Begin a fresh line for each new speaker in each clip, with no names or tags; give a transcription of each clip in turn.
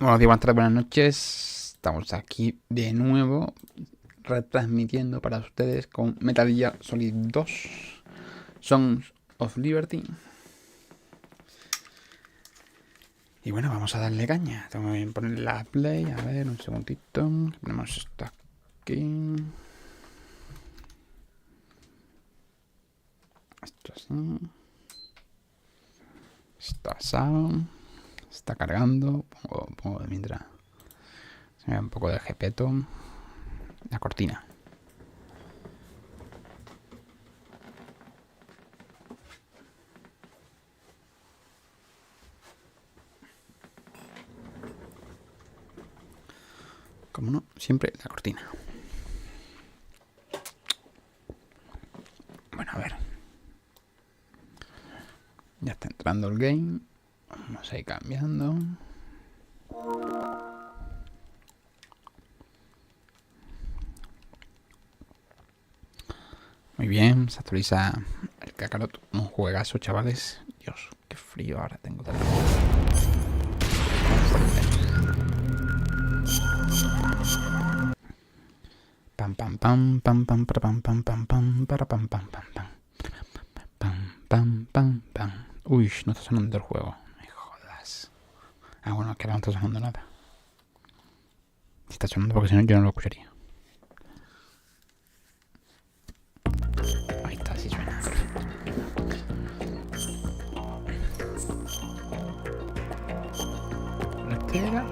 Buenos días, buenas tardes, buenas noches. Estamos aquí de nuevo retransmitiendo para ustedes con Metal Gear Solid 2 Sons of Liberty. Y bueno, vamos a darle caña. Tengo que poner la play. A ver, un segundito. Ponemos esto aquí. Esto así. Esto asado. Está cargando. Pongo de mientras. Se me da un poco de jepeto. La cortina. Como no, siempre la cortina. Bueno, a ver. Ya está entrando el game. Vamos a ir cambiando. Muy bien, se actualiza el Kakarot. Un juegazo, chavales. Dios, qué frío ahora tengo. Pam pam pam pam pam pam pam pam pam para pam pam pam pam pam pam pam pam. Uy, no está sonando el juego. Me jodas. Ah, bueno, es que ahora no está sonando nada. Si está sonando porque si no yo no lo escucharía. Ahí está, sí suena. ¿Este era?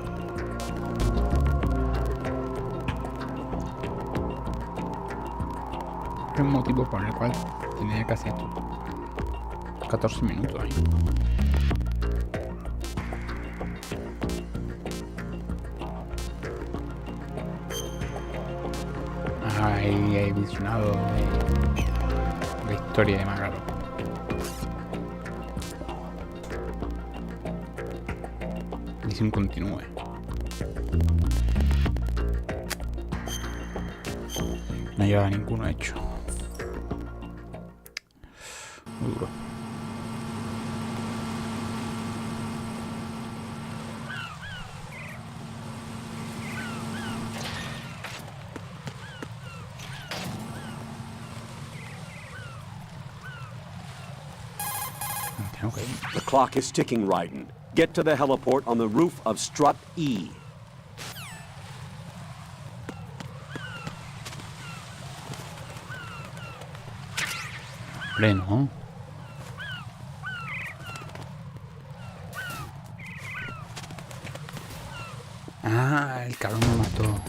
Hay un motivo por el cual tenía que hacer 14 minutos ahí. Ahí he visionado la historia de Magaro. Dice un continúe. No llevaba ninguno hecho. Muy duro. Okay.
The clock is ticking, Raiden. Get to the heliport on the roof of Strut E.
Pleno. Ah, el cabrón me mató.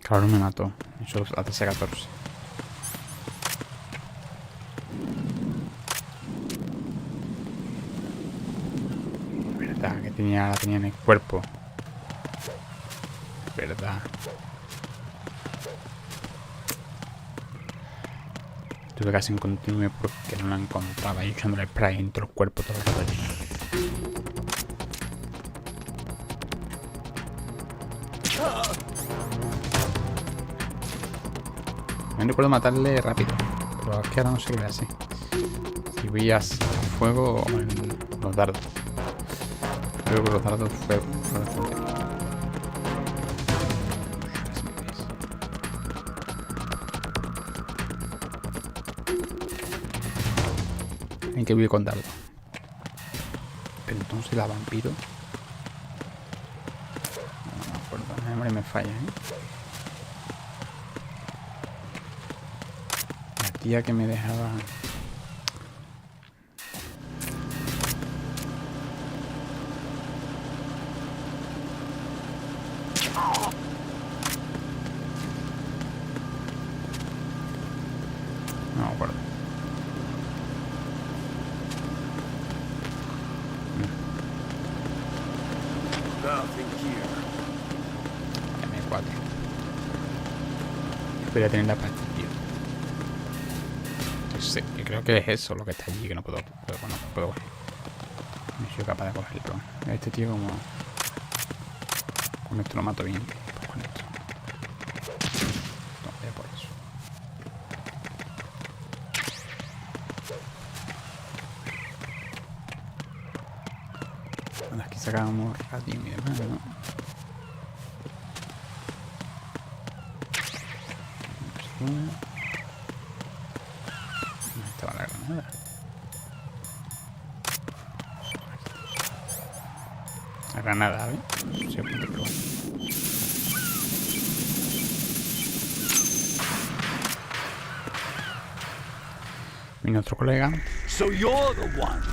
Cabrón me mató. Eso hace 14. Verdad que la tenía en el cuerpo. Verdad. Tuve casi un continuo porque no la encontraba. Y echándole el spray en todo el cuerpo todo el rato. Me recuerdo matarle rápido, pero es que ahora no sé qué le hace. Si voy a fuego o en los dardos. Creo que los dardos fue bastante. Hay que vivir con dardo. Pero entonces la vampiro. No me acuerdo, la memoria me falla, Tía que me dejaba. No me acuerdo. M4. Debería tener la pastilla. Sí, yo creo que es eso lo que está allí, que no puedo coger. No soy capaz de cogerlo. Este tío como... Con esto lo mato bien. Con esto. Sacábamos radium y demás, ¿no? ¿Dónde estaba la granada? La granada, ¿eh? No sé dónde, pero bueno. Vino otro colega.
So you're the one.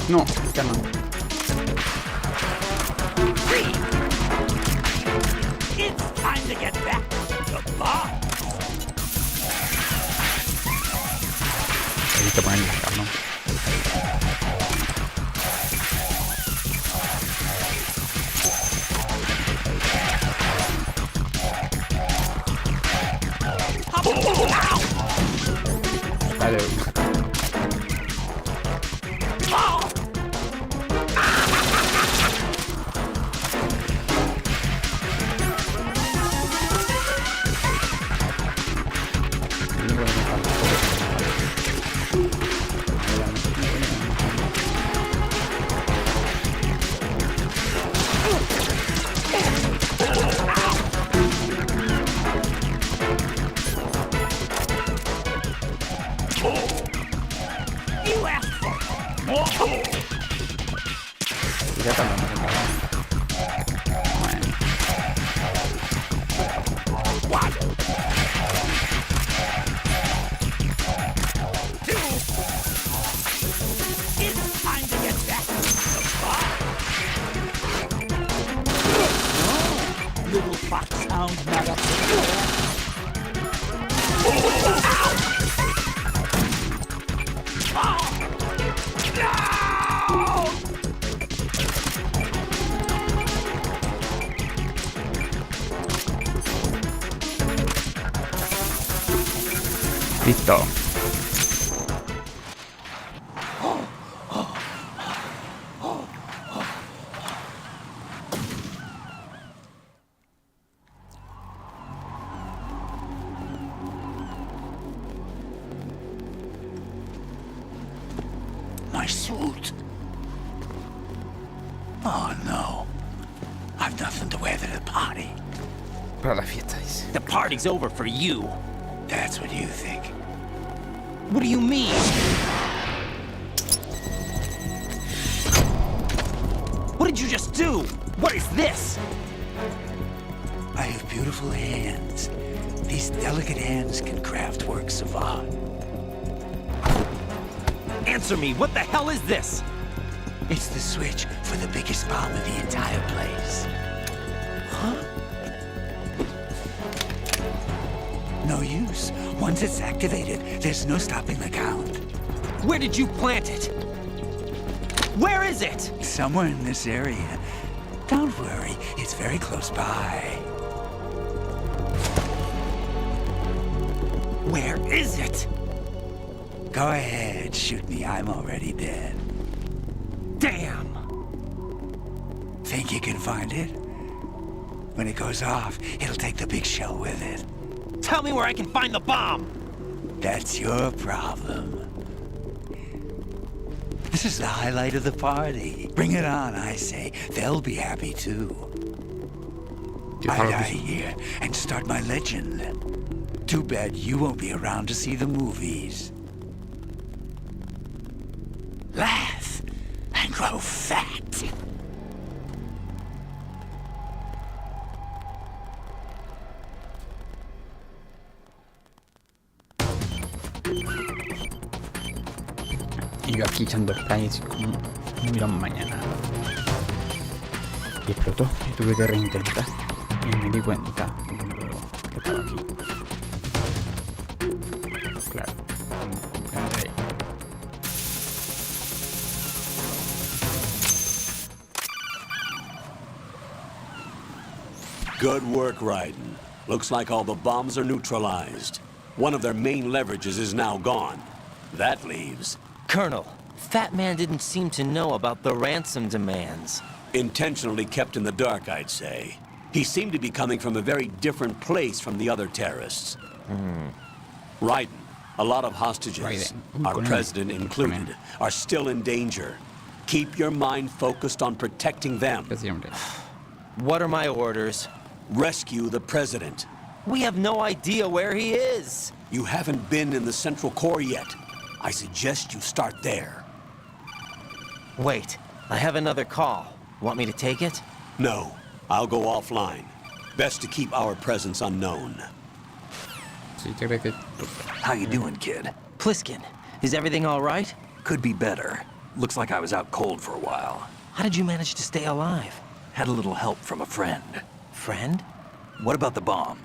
No, ya no.
It's time to get back to the bar.
Evito poner la carne. Vale.
You asked for more.
Ya tardamos en acabar. Bueno.
One, two. It's time to get back to the bar. No, little foxhound not up to you.
Listo.
My suit. Oh no. I've nothing to wear to the party.
Para la fiesta, dice.
The party's over for you.
That's what you think.
What do you mean? What did you just do? What is this?
I have beautiful hands. These delicate hands can craft works of art.
Answer me, what the hell is this?
It's the switch for the biggest bomb in the entire place.
Huh?
No use. Once it's activated, there's no stopping the count.
Where did you plant it? Where is it?
Somewhere in this area. Don't worry, it's very close by.
Where is it?
Go ahead, shoot me. I'm already dead.
Damn!
Think you can find it? When it goes off, it'll take the big shell with it.
Tell me where I can find the bomb!
That's your problem. This is the highlight of the party. Bring it on, I say. They'll be happy too. I die here and start my legend. Too bad you won't be around to see the movies. Laugh and grow fat.
Y yo aquí echando sprays como no hubiera un mañana. Y explotó y tuve que reintentar. Y me di cuenta luego que estaba aquí. Claro, comprendré.
Good work, Raiden. Looks like all the bombs are neutralized. One of their main leverages is now gone. That leaves...
Colonel, Fat Man didn't seem to know about the ransom demands.
Intentionally kept in the dark, I'd say. He seemed to be coming from a very different place from the other terrorists. Raiden, a lot of hostages, our president included, are still in danger. Keep your mind focused on protecting them.
What are my orders?
Rescue the president.
We have no idea where he is.
You haven't been in the Central Core yet. I suggest you start there.
Wait, I have another call. Want me to take it?
No, I'll go offline. Best to keep our presence unknown.
How you doing, kid?
Pliskin, is everything all right?
Could be better. Looks like I was out cold for a while.
How did you manage to stay alive?
Had a little help from a friend.
Friend?
What about the bomb?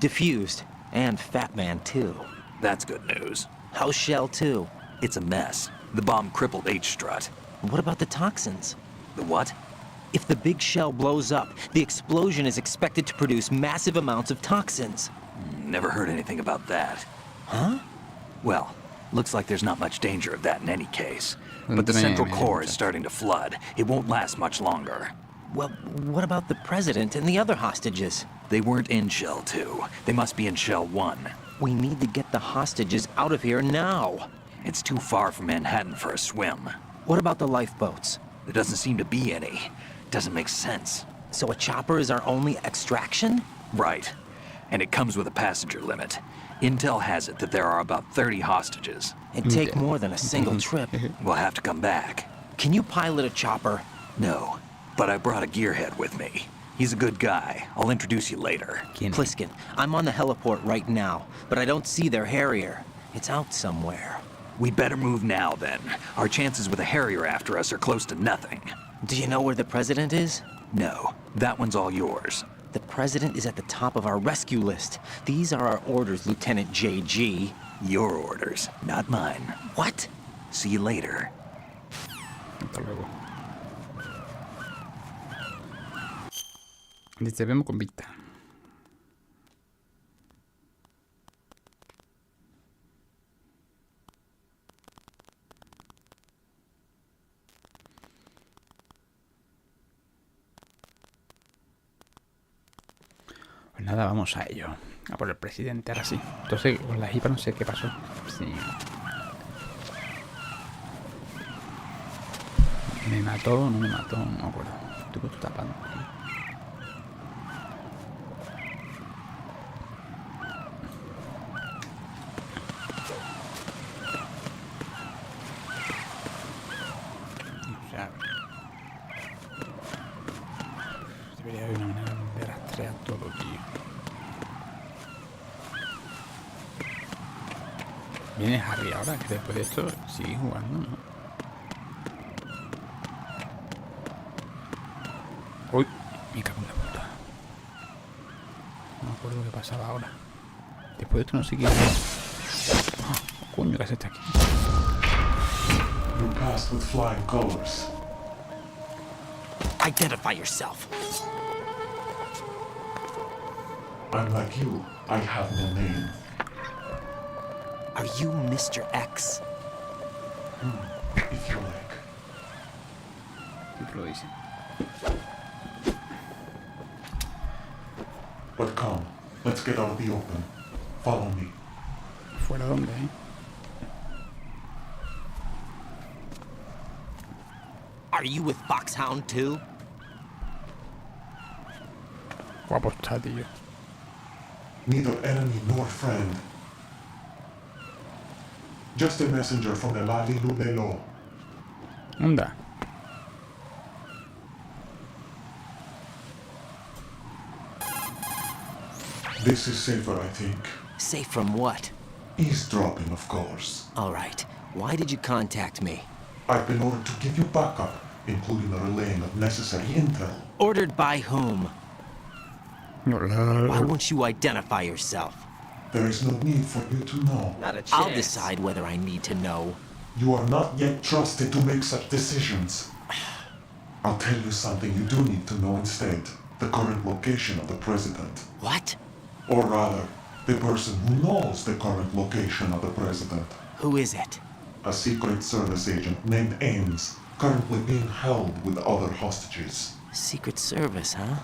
Diffused. And Fat Man, too.
That's good news.
How's Shell 2?
It's a mess. The bomb crippled H-Strut.
What about the toxins?
The what?
If the big shell blows up, the explosion is expected to produce massive amounts of toxins.
Never heard anything about that.
Huh?
Well, looks like there's not much danger of that in any case. But the Central Core is starting to flood. It won't last much longer.
Well, what about the president and the other hostages?
They weren't in Shell 2. They must be in Shell 1.
We need to get the hostages out of here now.
It's too far from Manhattan for a swim.
What about the lifeboats?
There doesn't seem to be any. Doesn't make sense.
So a chopper is our only extraction?
Right. And it comes with a passenger limit. Intel has it that there are about 30 hostages.
It'd take more than a single trip.
We'll have to come back.
Can you pilot a chopper?
No, but I brought a gearhead with me. He's a good guy. I'll introduce you later.
Pliskin, I'm on the heliport right now, but I don't see their Harrier. It's out somewhere.
We better move now, then. Our chances with a Harrier after us are close to nothing.
Do you know where the president is?
No, that one's all yours.
The president is at the top of our rescue list. These are our orders, Lieutenant JG.
Your orders, not mine.
What?
See you later.
Hasta luego. Dice, vemos con vista. Pues nada, vamos a ello. A por el presidente, ahora sí. Entonces, con la hipa no sé qué pasó. Sí. ¿Me mató? ¿No me mató? No me acuerdo. Estuve tapando. O sea, debería haber una manera de rastrear todo, tío. ¿Viene Harry ahora? Que después de esto sigue jugando, ¿no? Uy, me cago en la puta. No me acuerdo qué pasaba ahora. Después de esto no sé qué. Ah, coño, ¿qué hace este aquí?
You passed with flying colors.
Identify yourself.
I'm like you. I have no name.
Are you Mr. X?
If you like.
¿Qué lo dice?
But come, let's get out of the open. Follow me.
¿Fuera dónde,
Are you with Foxhound too?
Guapo está, tío.
Neither enemy nor friend. Just a messenger from the Lali Lulelo.
Anda.
This is safer, I think.
Safe from what?
Eavesdropping, of course.
All right. Why did you contact me?
I've been ordered to give you backup, including the relaying of necessary intel.
Ordered by whom? Why won't you identify yourself?
There is no need for you to know.
Not a chance. I'll decide whether I need to know.
You are not yet trusted to make such decisions. I'll tell you something you do need to know instead. The current location of the president.
What?
Or rather, the person who knows the current location of the president.
Who is it?
A Secret Service agent named Ames, currently being held with other hostages.
Secret Service, huh?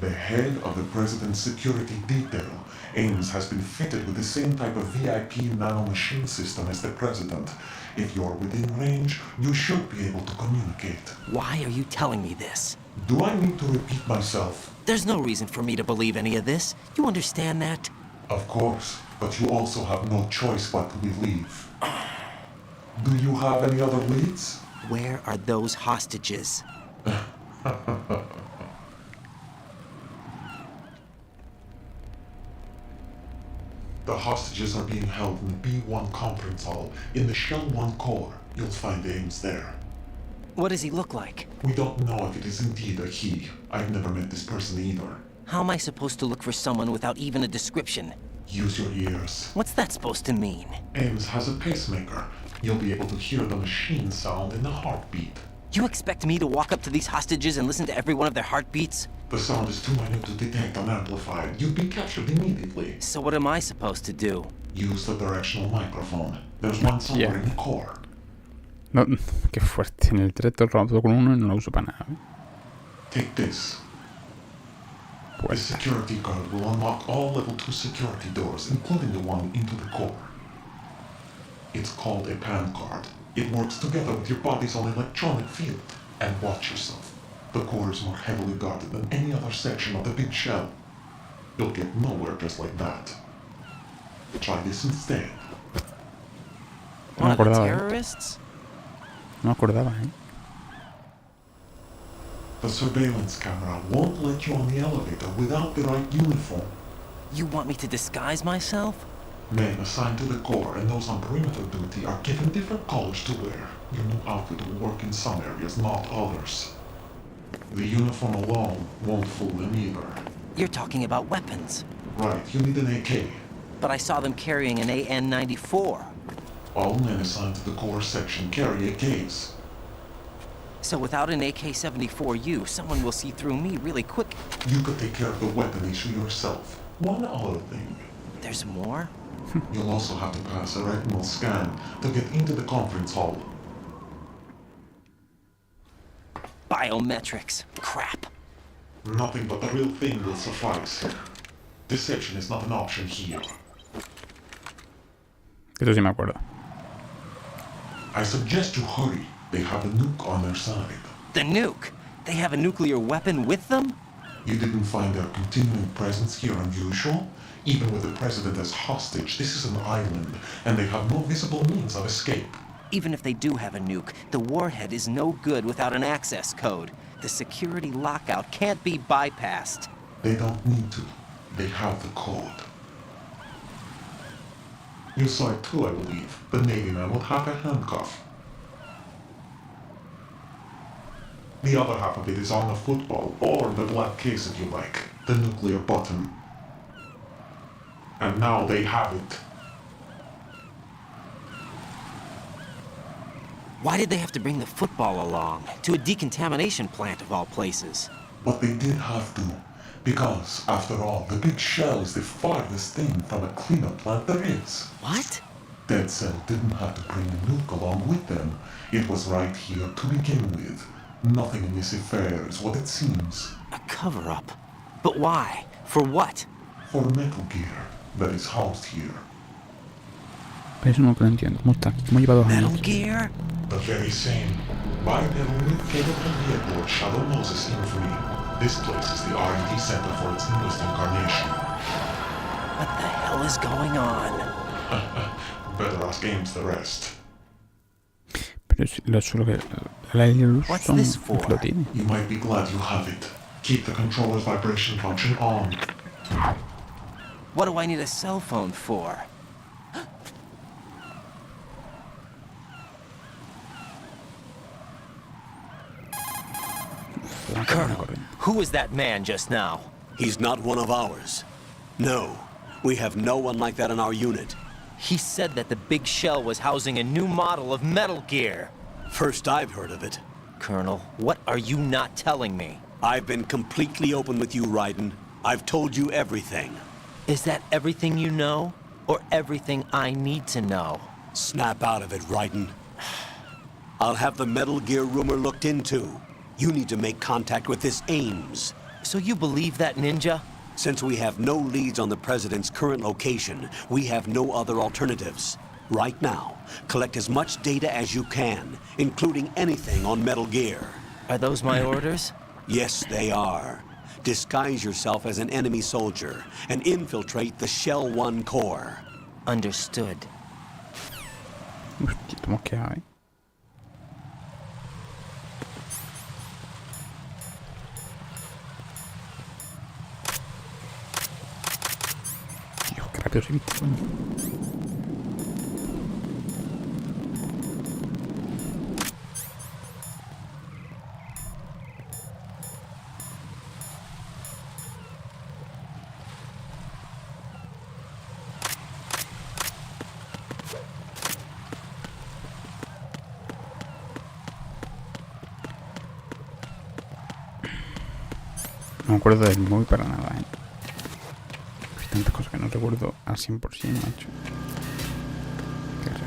The head of the president's security detail, Ames, has been fitted with the same type of VIP nanomachine system as the president. If you're within range, you should be able to communicate.
Why are you telling me this?
Do I need to repeat myself?
There's no reason for me to believe any of this. You understand that?
Of course, but you also have no choice but to believe. Do you have any other leads?
Where are those hostages?
The hostages are being held in the B1 conference hall in the Shell 1 core. You'll find Ames there.
What does he look like?
We don't know if it is indeed a he. I've never met this person either.
How am I supposed to look for someone without even a description?
Use your ears.
What's that supposed to mean?
Ames has a pacemaker. You'll be able to hear the machine sound in the heartbeat.
You expect me to walk up to these hostages and listen to every one of their heartbeats?
The sound is too minute to detect unamplified. You'd be captured immediately.
So what am I supposed to do?
Use the directional microphone. There's one somewhere in the core.
No, qué fuerte. En el directo robado con uno y no lo uso para nada.
Take this. The security card will unlock all level 2 security doors, including the one into the core. It's called a PAN card. It works together with your body's own electronic field. And watch yourself. The core is more heavily guarded than any other section of the big shell. You'll get nowhere just like that. Try this instead.
One of the
acordaba,
terrorists?
No me acordaba,
The surveillance camera won't let you on the elevator without the right uniform.
You want me to disguise myself?
Men assigned to the core and those on perimeter duty are given different colors to wear. Your new outfit will work in some areas, not others. The uniform alone won't fool them either.
You're talking about weapons.
Right, you need an AK.
But I saw them carrying an AN-94.
All men assigned to the core section carry AKs.
So without an AK-74U, someone will see through me really quick.
You could take care of the weapon issue yourself. One other thing.
There's more?
You'll also have to pass a retinal scan to get into the conference hall.
Biometrics. Crap.
Nothing but the real thing will suffice. Deception is not an option here.
Eso sí me acuerdo.
I suggest you hurry. They have a nuke on their side.
The nuke? They have a nuclear weapon with them?
You didn't find their continuing presence here unusual? Even with the president as hostage, this is an island, and they have no visible means of escape.
Even if they do have a nuke, the warhead is no good without an access code. The security lockout can't be bypassed.
They don't need to. They have the code. You saw it too, I believe. The Navy man with half a handcuff. The other half of it is on the football, or the black case if you like. The nuclear button. And now they have it.
Why did they have to bring the football along? To a decontamination plant of all places.
But they did have to. Because, after all, the big shell is the farthest thing from a cleanup plant there is.
What?
Dead Cell didn't have to bring a nuke along with them. It was right here to begin with. Nothing in this affair is what it seems.
A cover-up. But why? For what?
For Metal Gear that is housed here.
Pero eso no lo entiendo. ¿Cómo está? ¿Cómo lleva 2
Metal
años?
Gear?
The very same. Bipedal capable airport Shadow Moses infamy. This place is the R&D center for its newest incarnation.
What the hell is going on?
Better ask Ames the rest.
Pero lo que... La luz
What's
son...
this for?
Lo tiene.
You might be glad you have it. Keep the controller's vibration function on.
What do I need a cell phone for? Colonel, who was that man just now?
He's not one of ours. No, we have no one like that in our unit.
He said that the big shell was housing a new model of Metal Gear.
First I've heard of it.
Colonel, what are you not telling me?
I've been completely open with you, Raiden. I've told you everything.
Is that everything you know? Or everything I need to know?
Snap out of it, Raiden. I'll have the Metal Gear rumor looked into. You need to make contact with this Ames.
So you believe that ninja?
Since we have no leads on the President's current location, we have no other alternatives. Right now, collect as much data as you can, including anything on Metal Gear.
Are those my orders?
Yes, they are. Disguise yourself as an enemy soldier and infiltrate the Shell 1 core.
Understood.
Hostia, ¿cómo que hay? Dios, qué rápido se viste, coño. No me acuerdo del móvil para nada, ¿eh? Hay tantas cosas que no recuerdo al 100%, macho. Qué raro.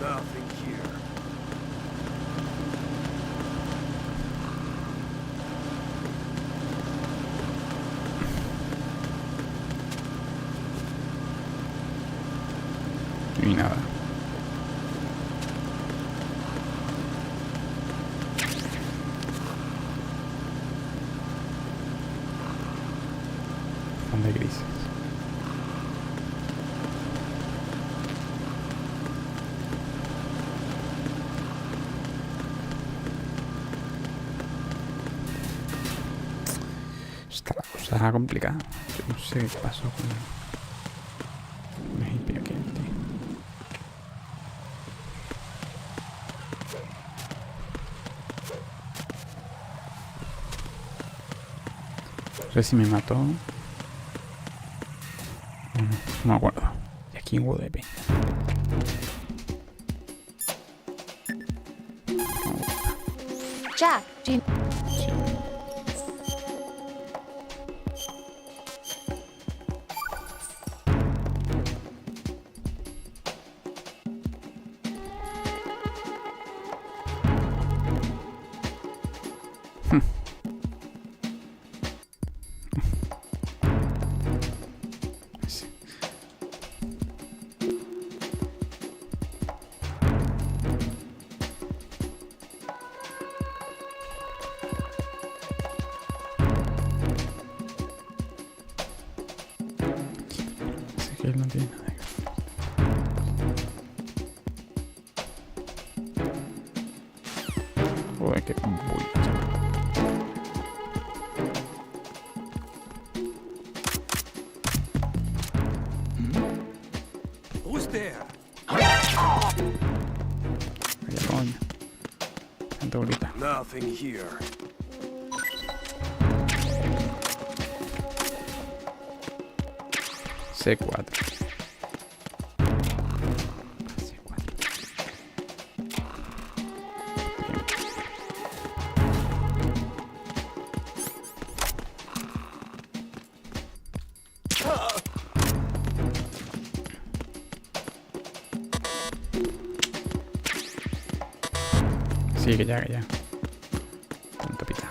Nothing here.
Y nada. Fondo de grises. Está la cosa complicada. Yo no sé qué pasó con el hippie aquel, tío. No sé si me mató. No, no me acuerdo. Y aquí hubo de peña.
Jack, do you...
Sí. Sí. Así que él no tiene nada que ver. Joder, qué bulla, chaval.
Who's there?
Vaya coño. Tanta bolita.
Nothing here.
C4. C4. Bien. Sí, que ya, que ya. Punto pita.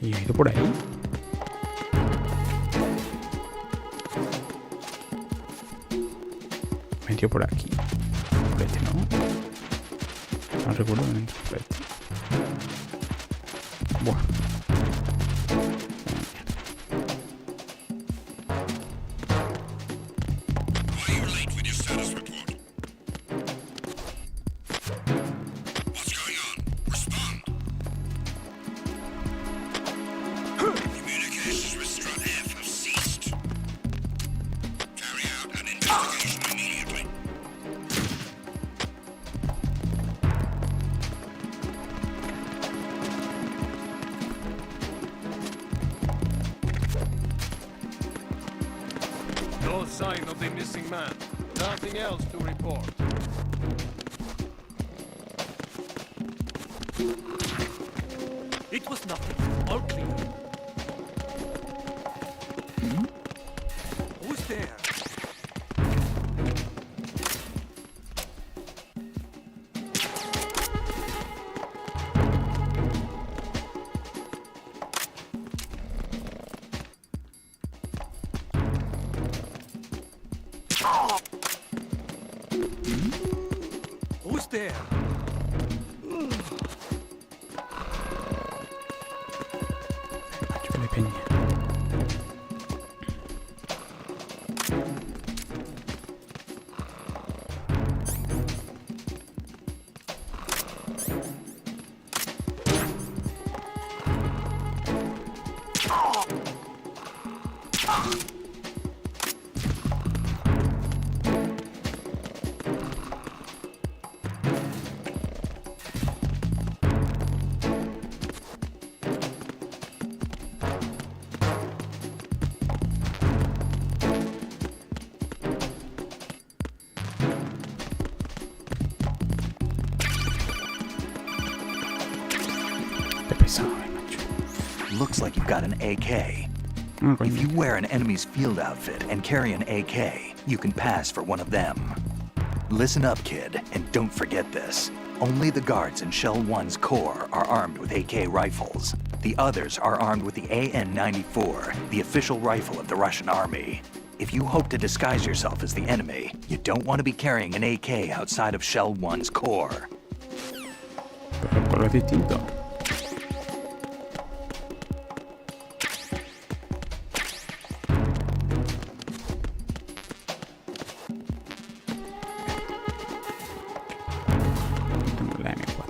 ¿Y he ido por ahí? Metió por aquí. Por este, ¿no? No recuerdo dónde entró por este. Buah.
No sign of the missing man. Nothing else to report. It was nothing. All clear. Who's there? Who's there?
Chúpale peña. Qué pesado, macho.
Looks like you've got an AK.
Ah, coño.
If you wear an enemy's field outfit and carry an AK, you can pass for one of them. Listen up, kid, and don't forget this. Only the guards in Shell 1's core are armed with AK rifles. The others are armed with the AN-94, the official rifle of the Russian army. If you hope to disguise yourself as the enemy, you don't want to be carrying an AK outside of Shell 1's core.
Pero el color es distinto. Tengo la M4.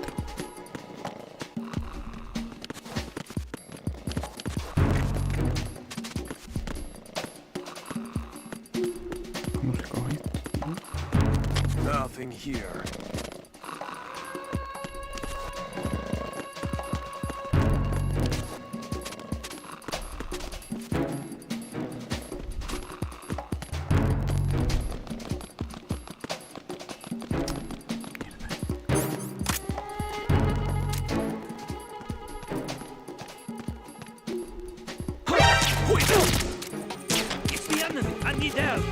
¿Cómo se coge esto?
Nothing here. It's the enemy! I need help!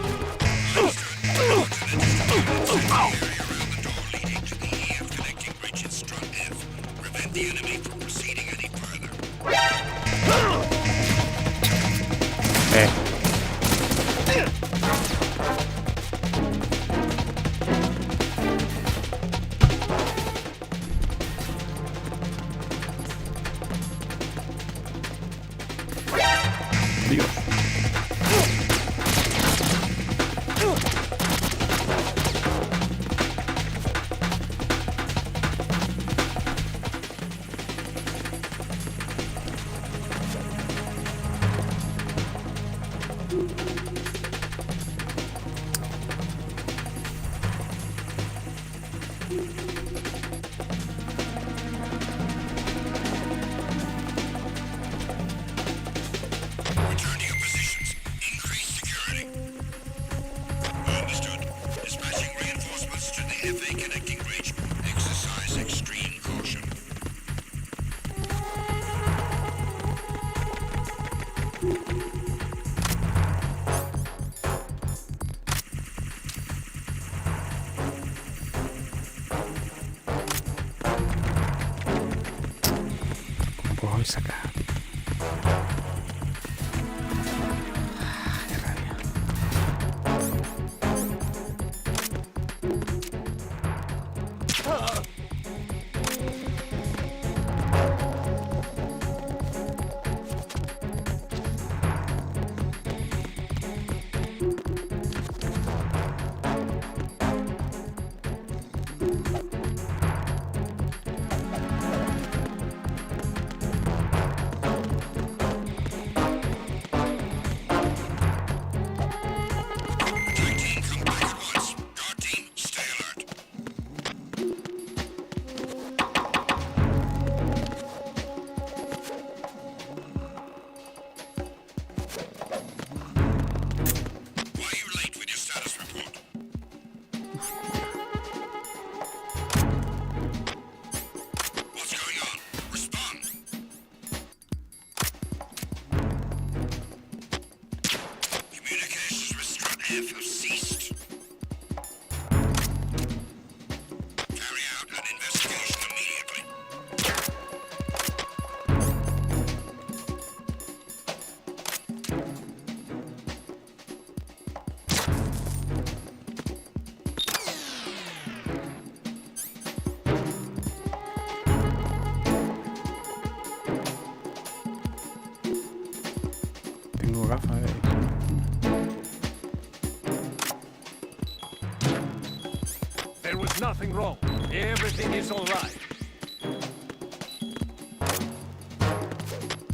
There was nothing wrong. Everything is all right.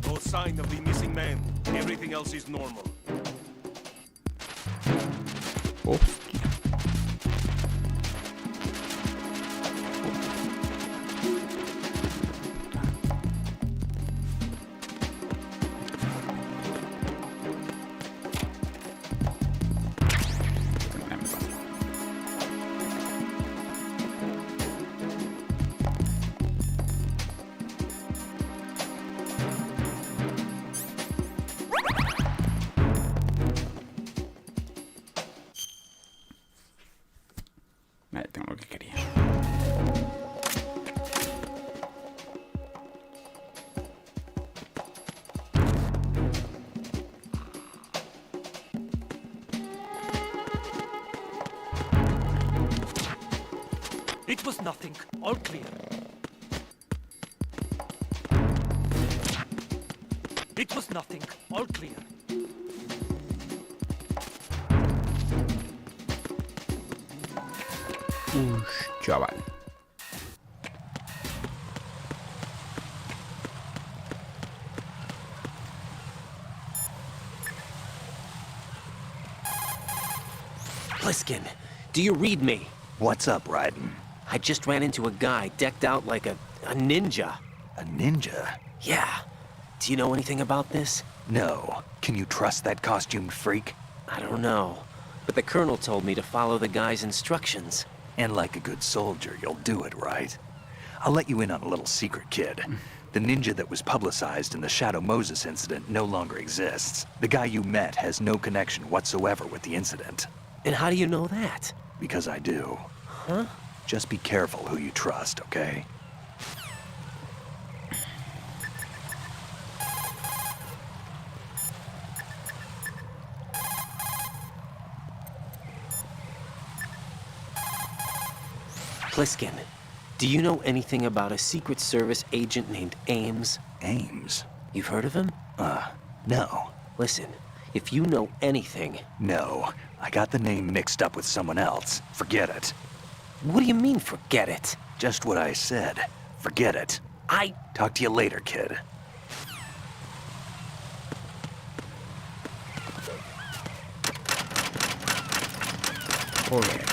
No sign of the missing man. Everything else is normal.
Hostia. Vale, tengo lo que quería.
It was nothing. All clear. It was nothing. All clear.
Chaval.
Pliskin, do you read me?
What's up, Raiden?
I just ran into a guy decked out like a ninja.
A ninja?
Yeah. Do you know anything about this?
No. Can you trust that costumed freak?
I don't know. But the colonel told me to follow the guy's instructions.
And like a good soldier, you'll do it, right? I'll let you in on a little secret, kid. The ninja that was publicized in the Shadow Moses incident no longer exists. The guy you met has no connection whatsoever with the incident.
And how do you know that?
Because I do.
Huh?
Just be careful who you trust, okay?
Pliskin, do you know anything about a Secret Service agent named Ames?
Ames?
You've heard of him?
No.
Listen, if you know anything...
No. I got the name mixed up with someone else. Forget it.
What do you mean, forget it?
Just what I said. Forget it.
I...
Talk to you later, kid.
Joder.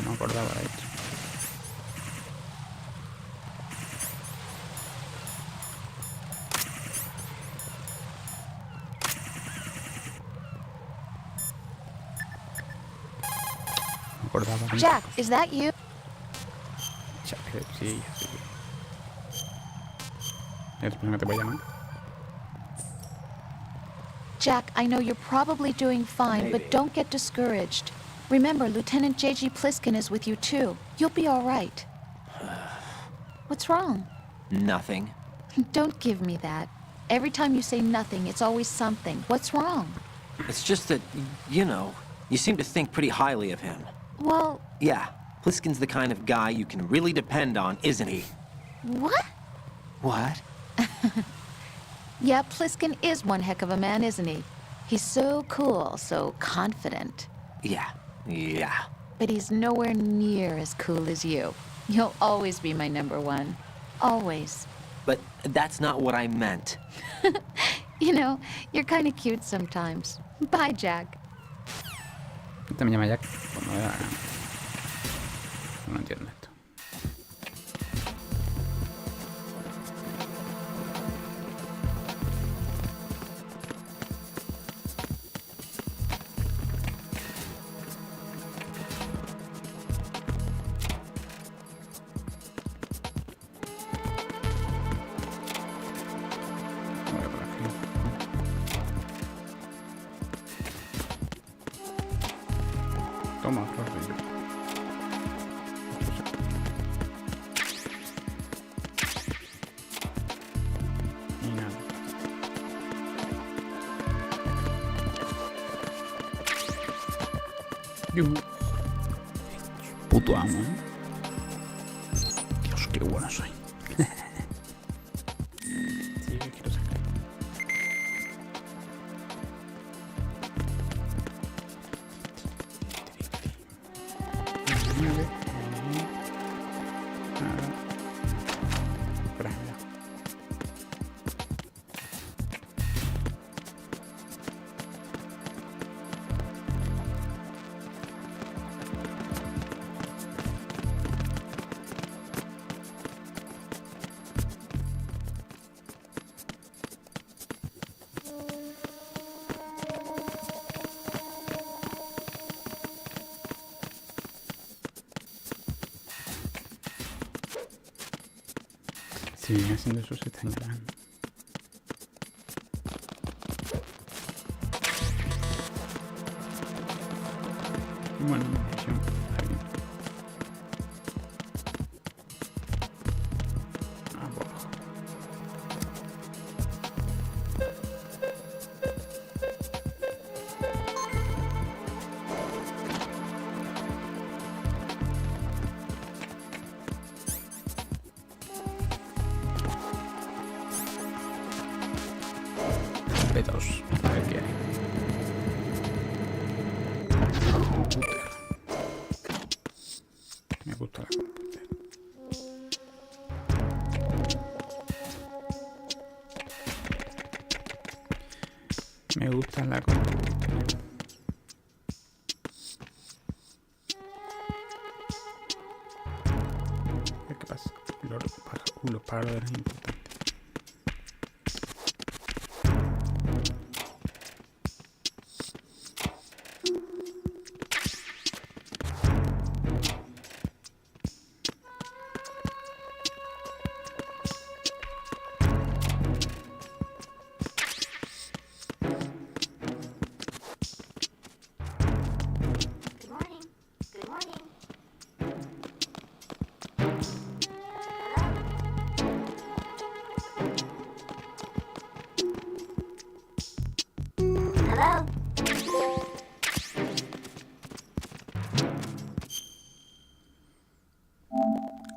No me acordaba de esto. Me acordaba de
Jack, is that you?
Sí, sí. Después no te voy a llamar.
Jack, I know you're probably doing fine, but don't get discouraged. Remember, Lieutenant J.G. Pliskin is with you too. You'll be all right. What's wrong?
Nothing.
Don't give me that. Every time you say nothing, it's always something. What's wrong?
It's just that, you know, you seem to think pretty highly of him.
Well,
Yeah, Pliskin's the kind of guy you can really depend on, isn't he?
what?
What?
Yeah, Pliskin is one heck of a man, isn't he? He's so cool, so confident.
Yeah.
But he's nowhere near as cool as you. You'll always be my number one. Always.
But that's not what I meant.
You know, you're kind of cute sometimes. Bye, Jack.
Este me llama Jack cuando me da la gana. No entiendo esto. Voy por aquí. Toma, Florcillo. Y nada. Yuhu. Puto amo, ¿eh? Dios, qué bueno soy. Sí, que quiero sacar. mueve. Espera, mira. Si viene haciendo eso, se están grabando. Bueno, misión. Está bien. Abajo. Petos. A ver qué hay. Me gusta la computer. Me gusta la computer. ¿Qué pasa? Los pájaros eran importantes.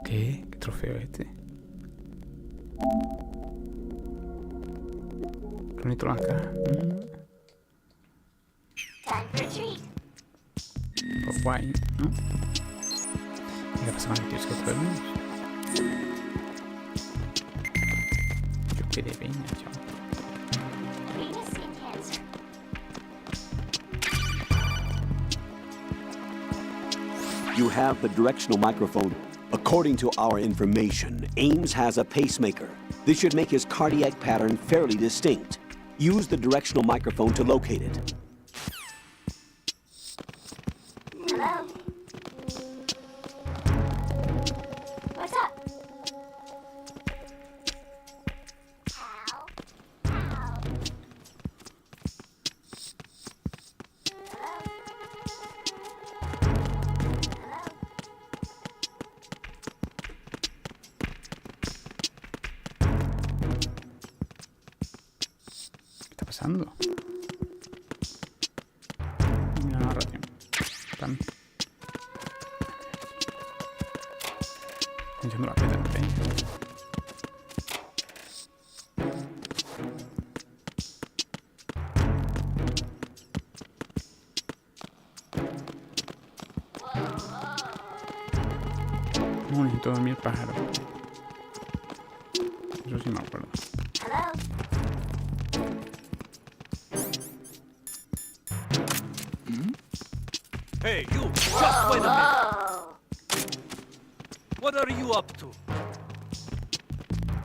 ¿Qué? ¿Qué trofeo es este? Qué bonito las cajas. Pues guay, ¿no? ¿Qué pasa con el tío? ¿Es que podemos? Yo qué de peña, chaval.
You have the directional microphone. According to our information, Ames has a pacemaker. This should make his cardiac pattern fairly distinct. Use the directional microphone to locate it.
Hello? What's up? Ow. Ow.
¿Qué está pasando? Mira la narración. Están echando la peta en peña. No necesito dormir pájaro. Eso sí me acuerdo.
Hey, you! Just wait a minute! What are you up to?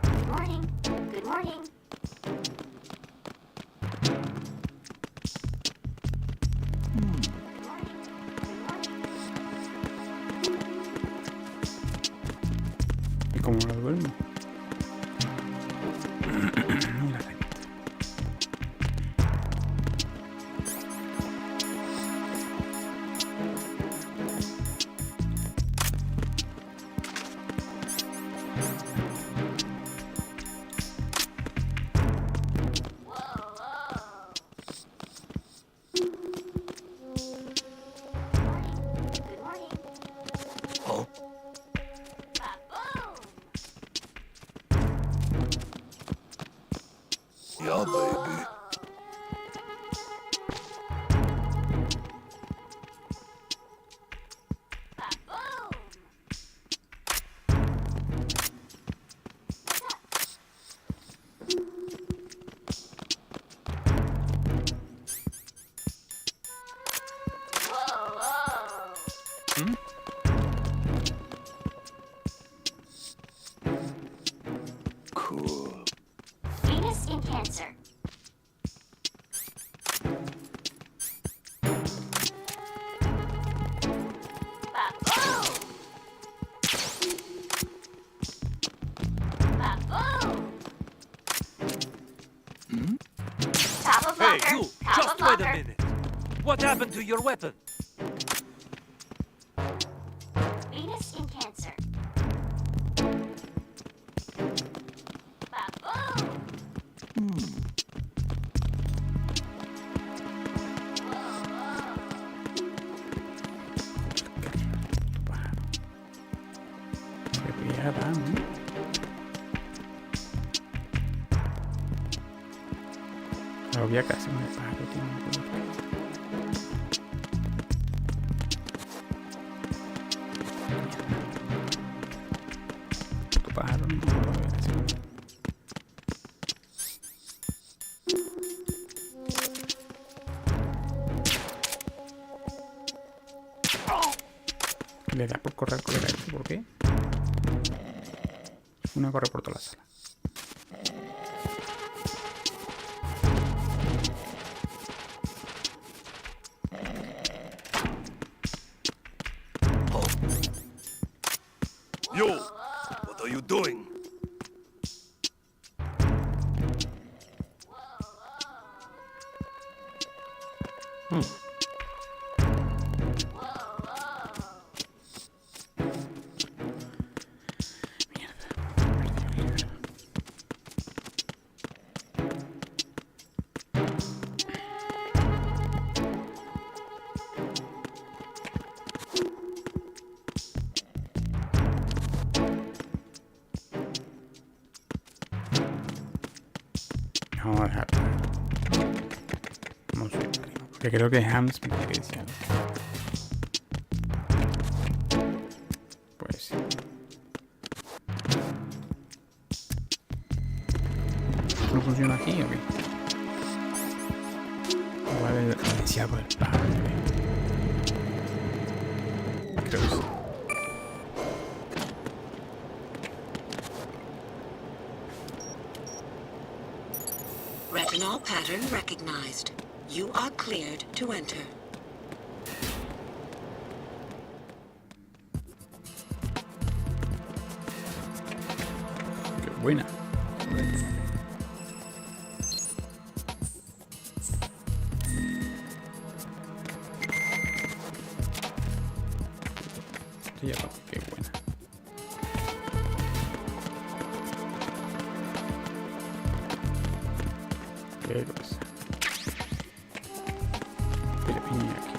Good morning. Good morning.
¿Y cómo lo duermo? Mira, aquí.
wait a minute. What happened to your weapon?
Venus in Cancer.
Había casi un pájaro, tu pájaro no lo veo así. Le da por correr, ¿por qué? Una corre por toda la sala.
Yo, what are you doing?
Vamos a dejar. No sé, porque creo que Hams me tiene que decir algo. Pues sí. ¿No funciona aquí o qué? Igual decía por el pájaro. Creo que sí.
Retinol pattern recognized. You are cleared to enter.
Qué buena. Sí, qué buena. Qué cosa. Pero piña aquí.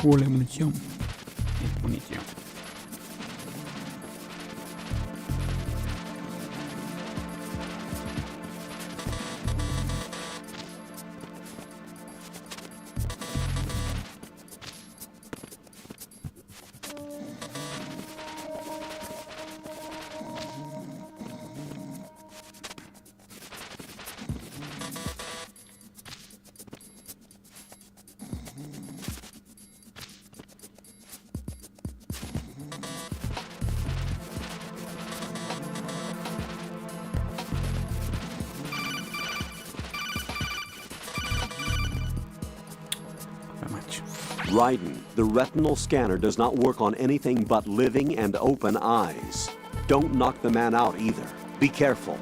La munición. Munición.
Raiden, the retinal scanner does not work on anything but living and open eyes. Don't knock the man out either. Be careful.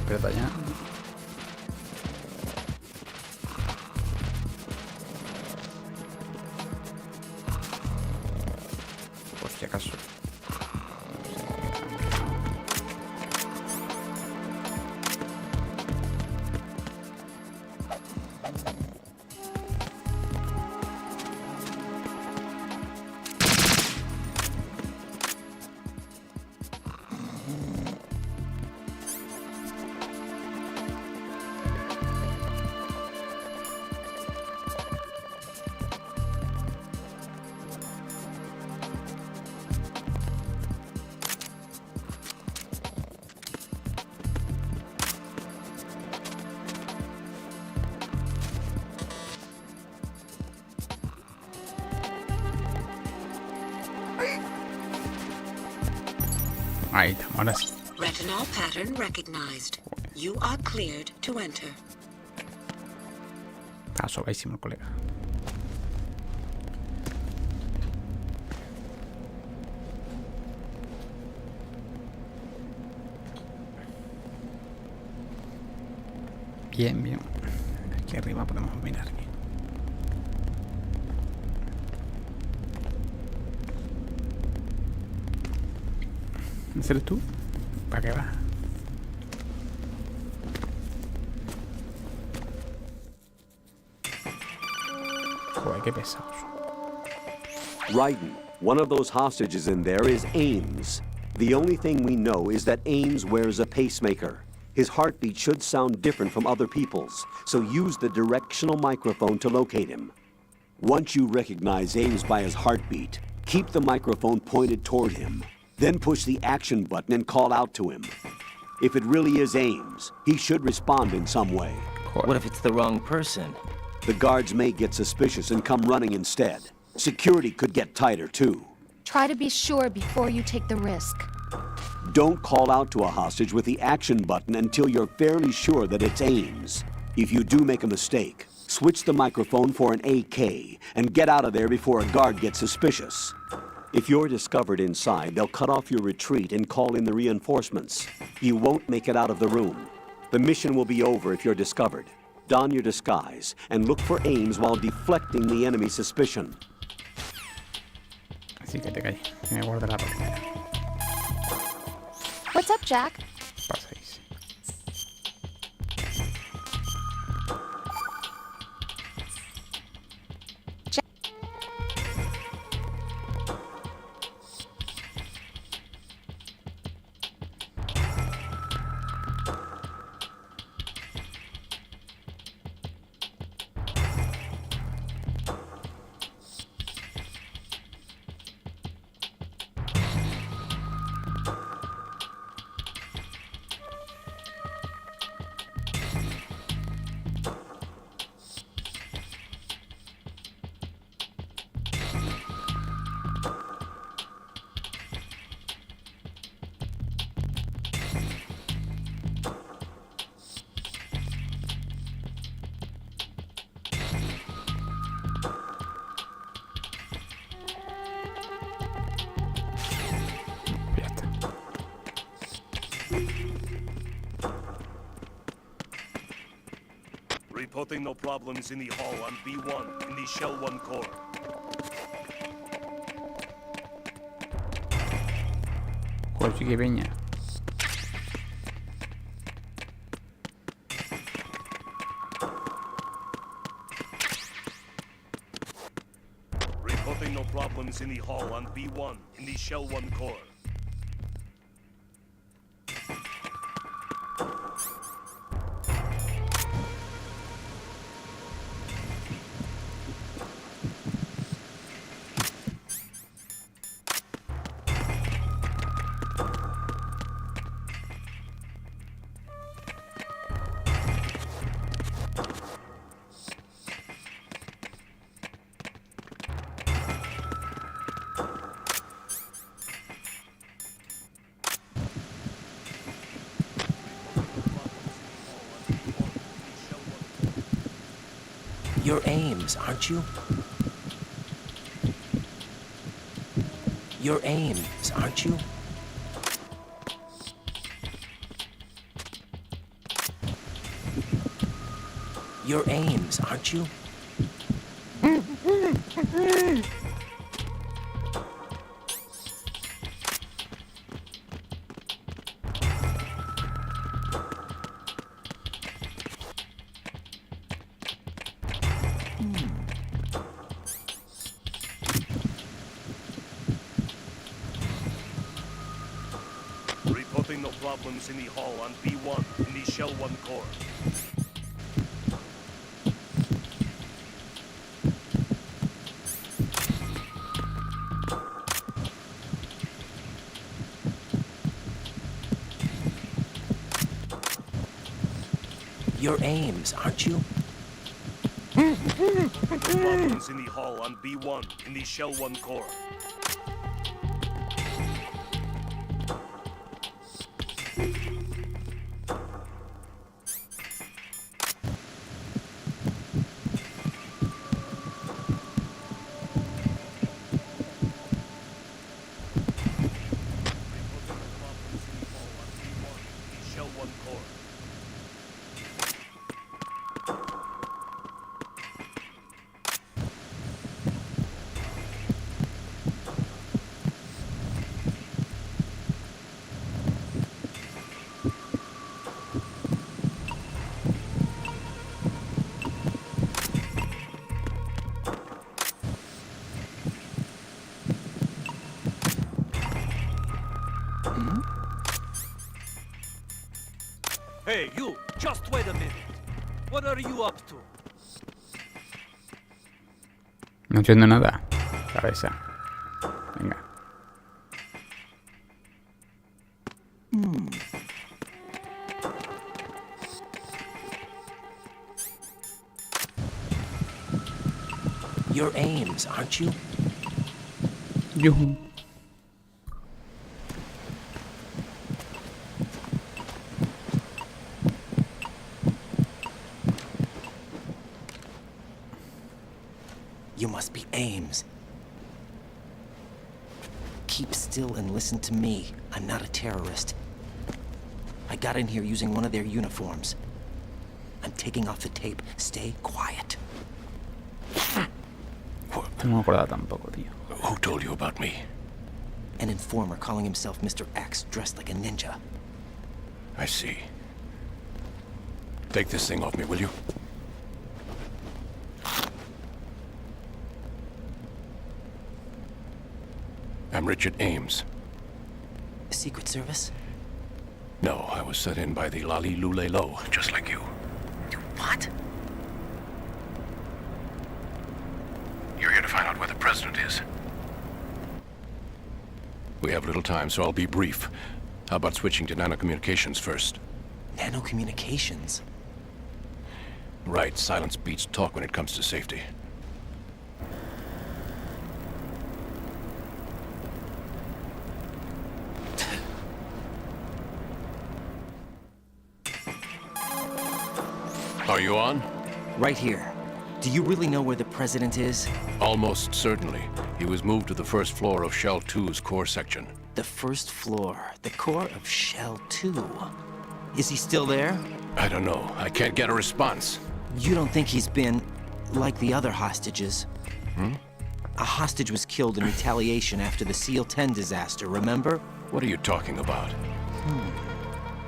despierta ya. Por si acaso. Ahí está, ahora sí.
Retinol pattern recognized. You are cleared to enter.
Está sobradísimo el colega. Bien, bien. Aquí arriba podemos mirar bien. ¿Eres tú? ¿Para qué vas? Joder, qué pesados.
Raiden, one of those hostages in there is Ames. The only thing we know is that Ames wears a pacemaker. His heartbeat should sound different from other people's, so use the directional microphone to locate him. Once you recognize Ames by his heartbeat, keep the microphone pointed toward him. Then push the action button and call out to him. If it really is Ames, he should respond in some way.
What if it's the wrong person?
The guards may get suspicious and come running instead. Security could get tighter, too.
Try to be sure before you take the risk.
Don't call out to a hostage with the action button until you're fairly sure that it's Ames. If you do make a mistake, switch the microphone for an AK and get out of there before a guard gets suspicious. If you're discovered inside, they'll cut off your retreat and call in the reinforcements. You won't make it out of the room. The mission will be over if you're discovered. Don your disguise and look for Ames while deflecting the enemy's suspicion.
Así que te calles. Me guarda la primera.
What's up, Jack?
Pasáis. Ya está.
Reporting no problems in the hall on B1 in the Shell 1 core.
Joder, sí que peña.
Reporting no problems in the hall on B1 in the Shell 1 core.
You're Ames, aren't you? You're Ames, aren't you? You're Ames, aren't you?
Reporting no problems in the hall on B1 in the Shell 1 core.
You're Ames, aren't you?
Problems in the hall on B1 in the Shell 1 core.
Hey, you! Just wait a minute. What are you up to?
No entiendo nada. Cabeza. Venga.
You're Ames, aren't you?
Yuhu.
You must be Ames. Keep still and listen to me. I'm not a terrorist. I got in here using one of their uniforms. I'm taking off the tape. Stay quiet.
No me acordaba tampoco, tío.
Who told you about me?
An informer calling himself Mr. X, dressed like a ninja.
I see. Take this thing off me, will you? I'm Richard Ames.
Secret Service?
No, I was sent in by the Lali Lule Lo, just like you.
What?
You're here to find out where the president is. We have little time, so I'll be brief. How about switching to nanocommunications first?
Nanocommunications?
Right, silence beats talk when it comes to safety. Are you on?
Right here. Do you really know where the president is?
Almost certainly. He was moved to the first floor of Shell 2's core section.
The first floor. The core of Shell 2. Is he still there?
I don't know. I can't get a response.
You don't think he's been like the other hostages? A hostage was killed in retaliation after the SEAL 10 disaster, remember?
What are you talking about?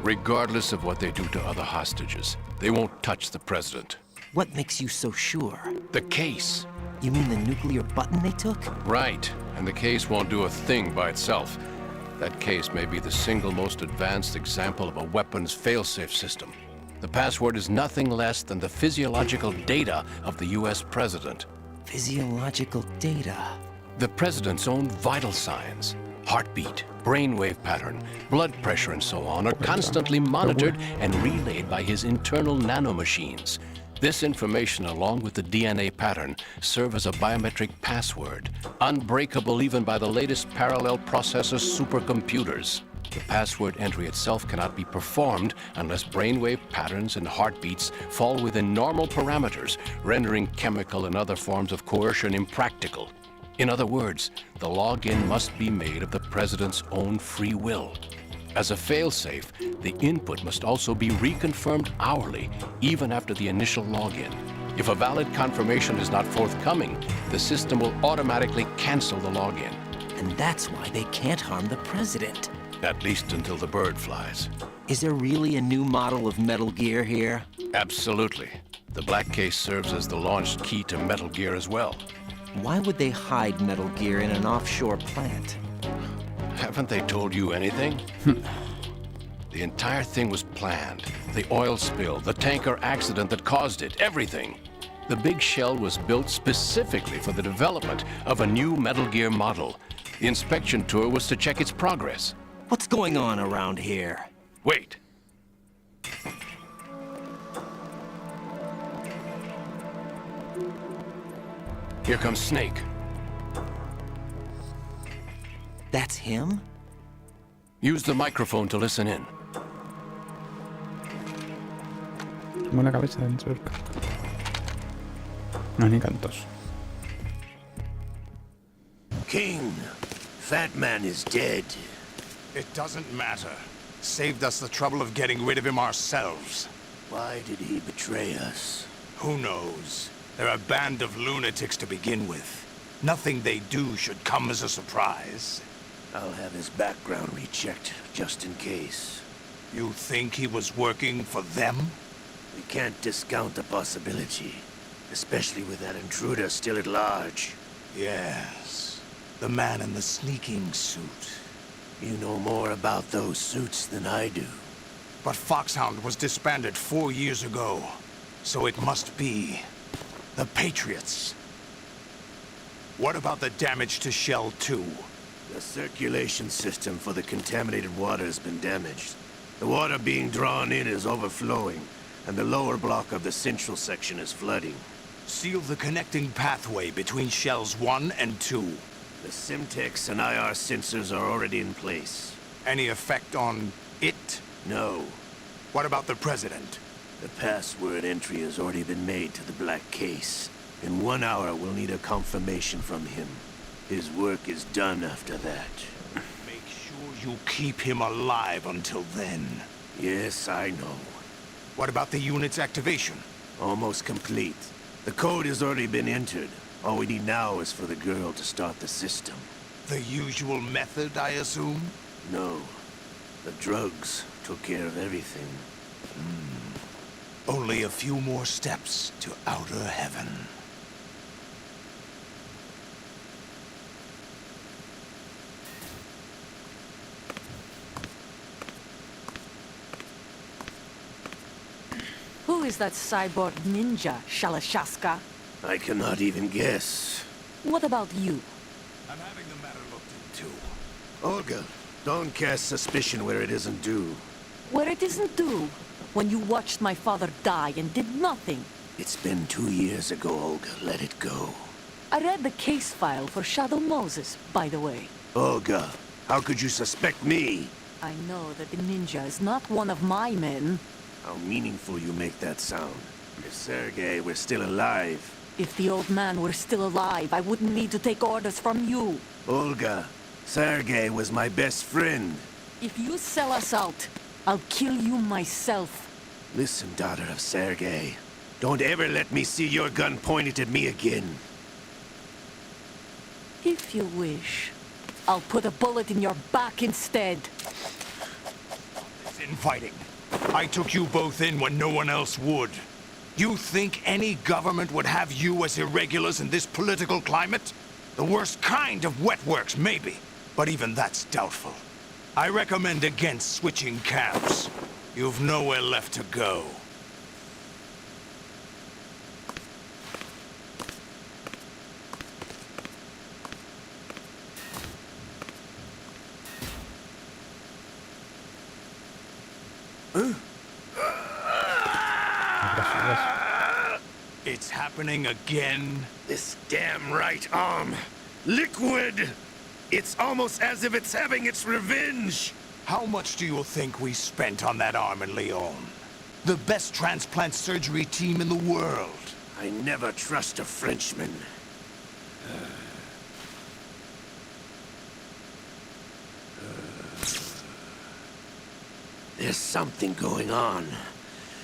Regardless of what they do to other hostages, they won't touch the president.
What makes you so sure?
The case.
You mean the nuclear button they took?
Right. And the case won't do a thing by itself. That case may be the single most advanced example of a weapons failsafe system. The password is nothing less than the physiological data of the US president.
Physiological data?
The president's own vital signs, heartbeat, brainwave pattern, blood pressure and so on are constantly monitored and relayed by his internal nanomachines. This information, along with the DNA pattern, serve as a biometric password, unbreakable even by the latest parallel processor supercomputers. The password entry itself cannot be performed unless brainwave patterns and heartbeats fall within normal parameters, rendering chemical and other forms of coercion impractical. In other words, the login must be made of the president's own free will.
As a failsafe, the input must also be reconfirmed hourly, even after the initial login. If a valid confirmation is not forthcoming, the system will automatically cancel the login.
And that's why they can't harm the president.
At least until the bird flies.
Is there really a new model of Metal Gear here?
Absolutely. The black case serves as the launch key to Metal Gear as well.
Why would they hide Metal Gear in an offshore plant?
Haven't they told you anything? The entire thing was planned. The oil spill, the tanker accident that caused it, everything. The big shell was built specifically for the development of a new Metal Gear model. The inspection tour was to check its progress.
What's going on around here?
Wait. Here comes Snake.
That's him?
Use the microphone to listen in.
Tengo la cabeza dentro del casco. No es ni cantos.
King, Fat Man is dead.
It doesn't matter. Saved us the trouble of getting rid of him ourselves.
Why did he betray us?
Who knows? They're a band of lunatics to begin with. Nothing they do should come as a surprise.
I'll have his background rechecked, just in case.
You think he was working for them?
We can't discount the possibility, especially with that intruder still at large.
Yes, the man in the sneaking suit.
You know more about those suits than I do.
But Foxhound was disbanded 4 years ago, so it must be the Patriots. What about the damage to Shell 2?
The circulation system for the contaminated water has been damaged. The water being drawn in is overflowing, and the lower block of the central section is flooding.
Seal the connecting pathway between Shells 1 and 2.
The Simtex and IR sensors are already in place.
Any effect on it?
No.
What about the President?
The password entry has already been made to the black case. In 1 hour, we'll need a confirmation from him. His work is done after that.
Make sure you keep him alive until then.
Yes, I know.
What about the unit's activation?
Almost complete. The code has already been entered. All we need now is for the girl to start the system.
The usual method, I assume?
No. The drugs took care of everything.
Only a few more steps to outer heaven.
Who is that cyborg ninja, Shalashaska?
I cannot even guess.
What about you?
I'm having the matter looked into.
Olga, don't cast suspicion where it isn't due.
Where it isn't due? When you watched my father die and did nothing.
It's been 2 years ago, Olga. Let it go.
I read the case file for Shadow Moses, by the way.
Olga, how could you suspect me?
I know that the ninja is not one of my men.
How meaningful you make that sound. If Sergei were still alive...
If the old man were still alive, I wouldn't need to take orders from you.
Olga, Sergei was my best friend.
If you sell us out, I'll kill you myself.
Listen, daughter of Sergei. Don't ever let me see your gun pointed at me again.
If you wish, I'll put a bullet in your back instead.
It's infighting. I took you both in when no one else would. You think any government would have you as irregulars in this political climate? The worst kind of wet works, maybe. But even that's doubtful. I recommend against switching camps. You've nowhere left to go. It's happening again?
This damn right arm. Liquid! It's almost as if it's having its revenge!
How much do you think we spent on that arm in Lyon? The best transplant surgery team in the world.
I never trust a Frenchman. There's something going on.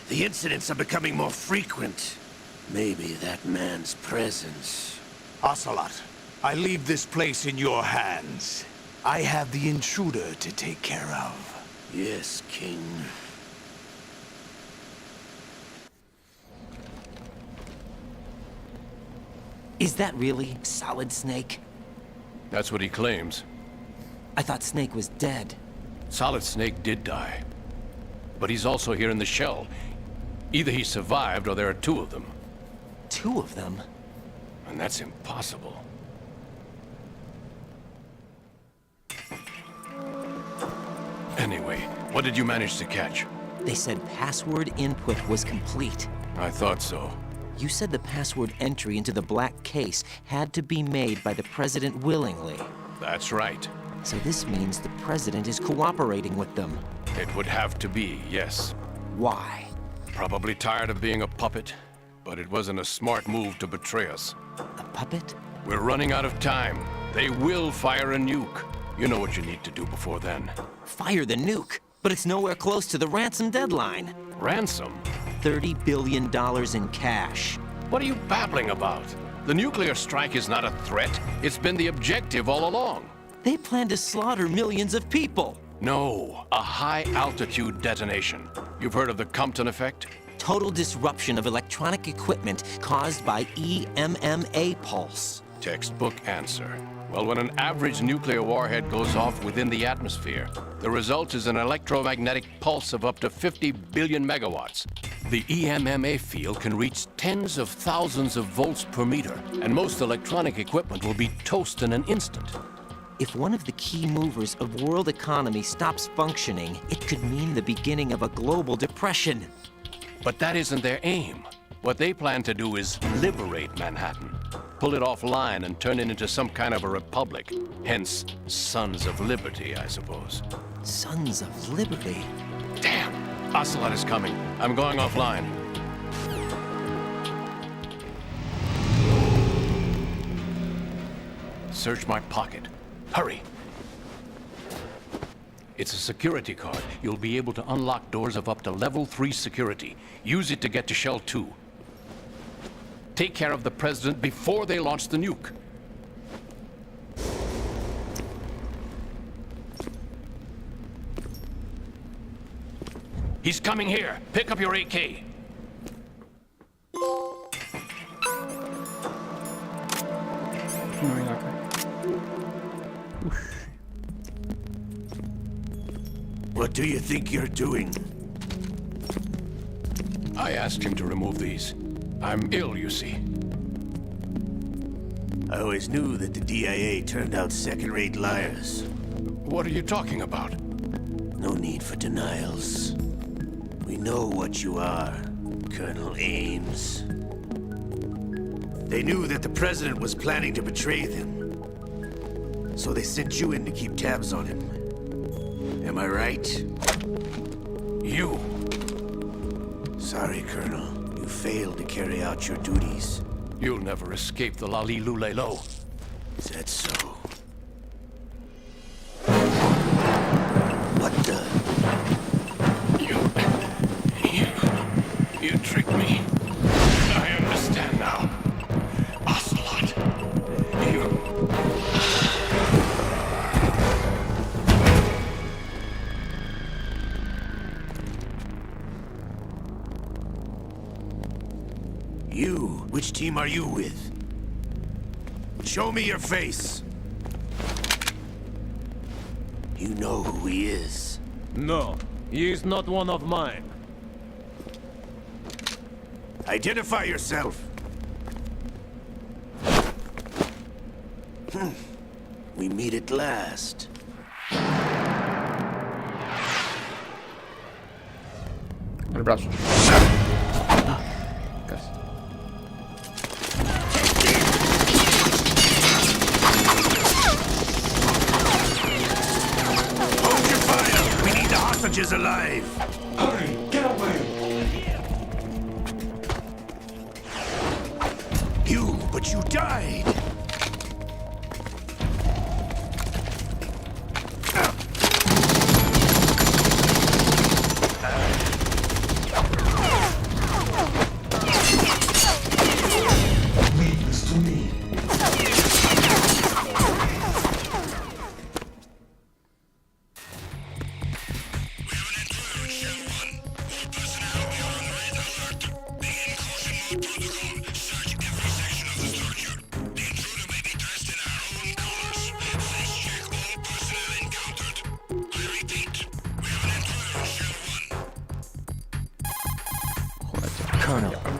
The incidents are becoming more frequent. Maybe that man's presence.
Ocelot, I leave this place in your hands. I have the intruder to take care of.
Yes, King.
Is that really Solid Snake?
That's what he claims.
I thought Snake was dead.
Solid Snake did die. But he's also here in the shell. Either he survived or there are two of them.
Two of them?
And that's impossible. Anyway, what did you manage to catch?
They said password input was complete.
I thought so.
You said the password entry into the black case had to be made by the President willingly.
That's right.
So this means the President is cooperating with them.
It would have to be, yes.
Why?
Probably tired of being a puppet, but it wasn't a smart move to betray us.
A puppet?
We're running out of time. They will fire a nuke. You know what you need to do before then.
Fire the nuke? But it's nowhere close to the ransom deadline.
Ransom?
$30 billion in cash.
What are you babbling about? The nuclear strike is not a threat. It's been the objective all along.
They plan to slaughter millions of people.
No, a high-altitude detonation. You've heard of the Compton effect?
Total disruption of electronic equipment caused by EMMA pulse.
Textbook answer. Well, when an average nuclear warhead goes off within the atmosphere, the result is an electromagnetic pulse of up to 50 billion megawatts. The EMMA field can reach tens of thousands of volts per meter, and most electronic equipment will be toast in an instant.
If one of the key movers of world economy stops functioning, it could mean the beginning of a global depression.
But that isn't their aim. What they plan to do is liberate Manhattan. Pull it offline and turn it into some kind of a republic. Hence, Sons of Liberty, I suppose.
Sons of Liberty?
Damn! Ocelot is coming. I'm going offline. Search my pocket. Hurry! It's a security card. You'll be able to unlock doors of up to level 3 security. Use it to get to Shell 2. Take care of the President before they launch the nuke. He's coming here. Pick up your AK.
What do you think you're doing?
I asked him to remove these. I'm ill, you see.
I always knew that the DIA turned out second-rate liars.
What are you talking about?
No need for denials. We know what you are, Colonel Ames. They knew that the President was planning to betray them. So they sent you in to keep tabs on him. Am I right?
You.
Sorry, Colonel. You failed to carry out your duties.
You'll never escape the Lali-Lule-Lo.
Is that so? What the?
You tricked me. I understand now. Ocelot.
You? Which team are you with? Show me your face. You know who he is.
No, he is not one of mine.
Identify yourself. We meet at last.
El brazo.
Hold your fire! We need the hostages alive!
Hurry! Get away!
But you died!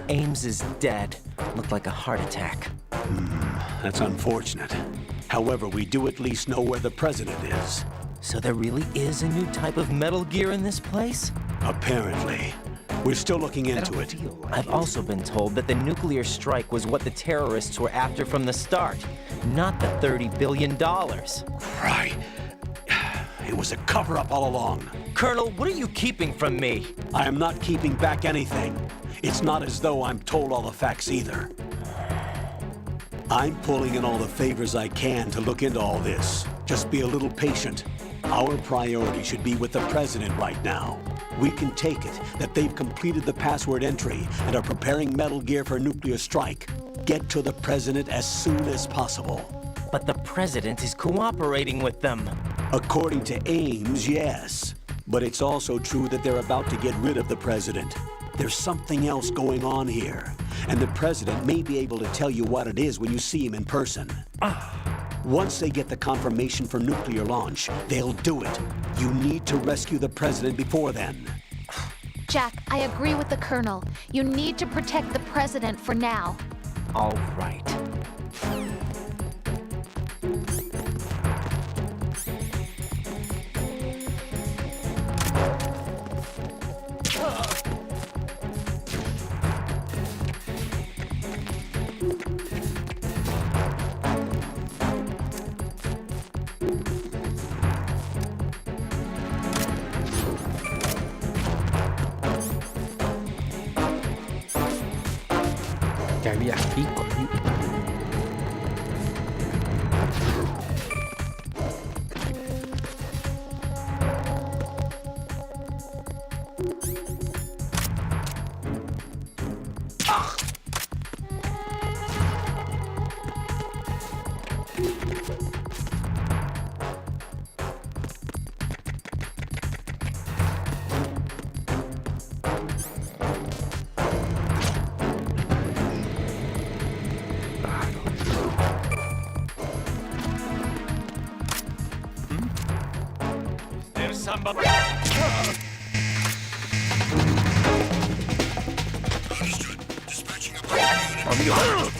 Ames is dead. Looked like a heart attack.
That's unfortunate. However, we do at least know where the president is.
So there really is a new type of Metal Gear in this place?
Apparently. We're still looking into it.
I've also been told that the nuclear strike was what the terrorists were after from the start, not the $30 billion.
Right. It was a cover-up all along.
Colonel, what are you keeping from me?
I am not keeping back anything. It's not as though I'm told all the facts either. I'm pulling in all the favors I can to look into all this. Just be a little patient. Our priority should be with the president right now. We can take it that they've completed the password entry and are preparing Metal Gear for nuclear strike. Get to the president as soon as possible.
But the president is cooperating with them.
According to Ames, yes. But it's also true that they're about to get rid of the president. There's something else going on here, and the president may be able to tell you what it is when you see him in person. Once they get the confirmation for nuclear launch, they'll do it. You need to rescue the president before then.
Jack, I agree with the Colonel. You need to protect the president for now.
All right.
Que había aquí, coño.
There's somebody.
Understood. Dispatching a unit.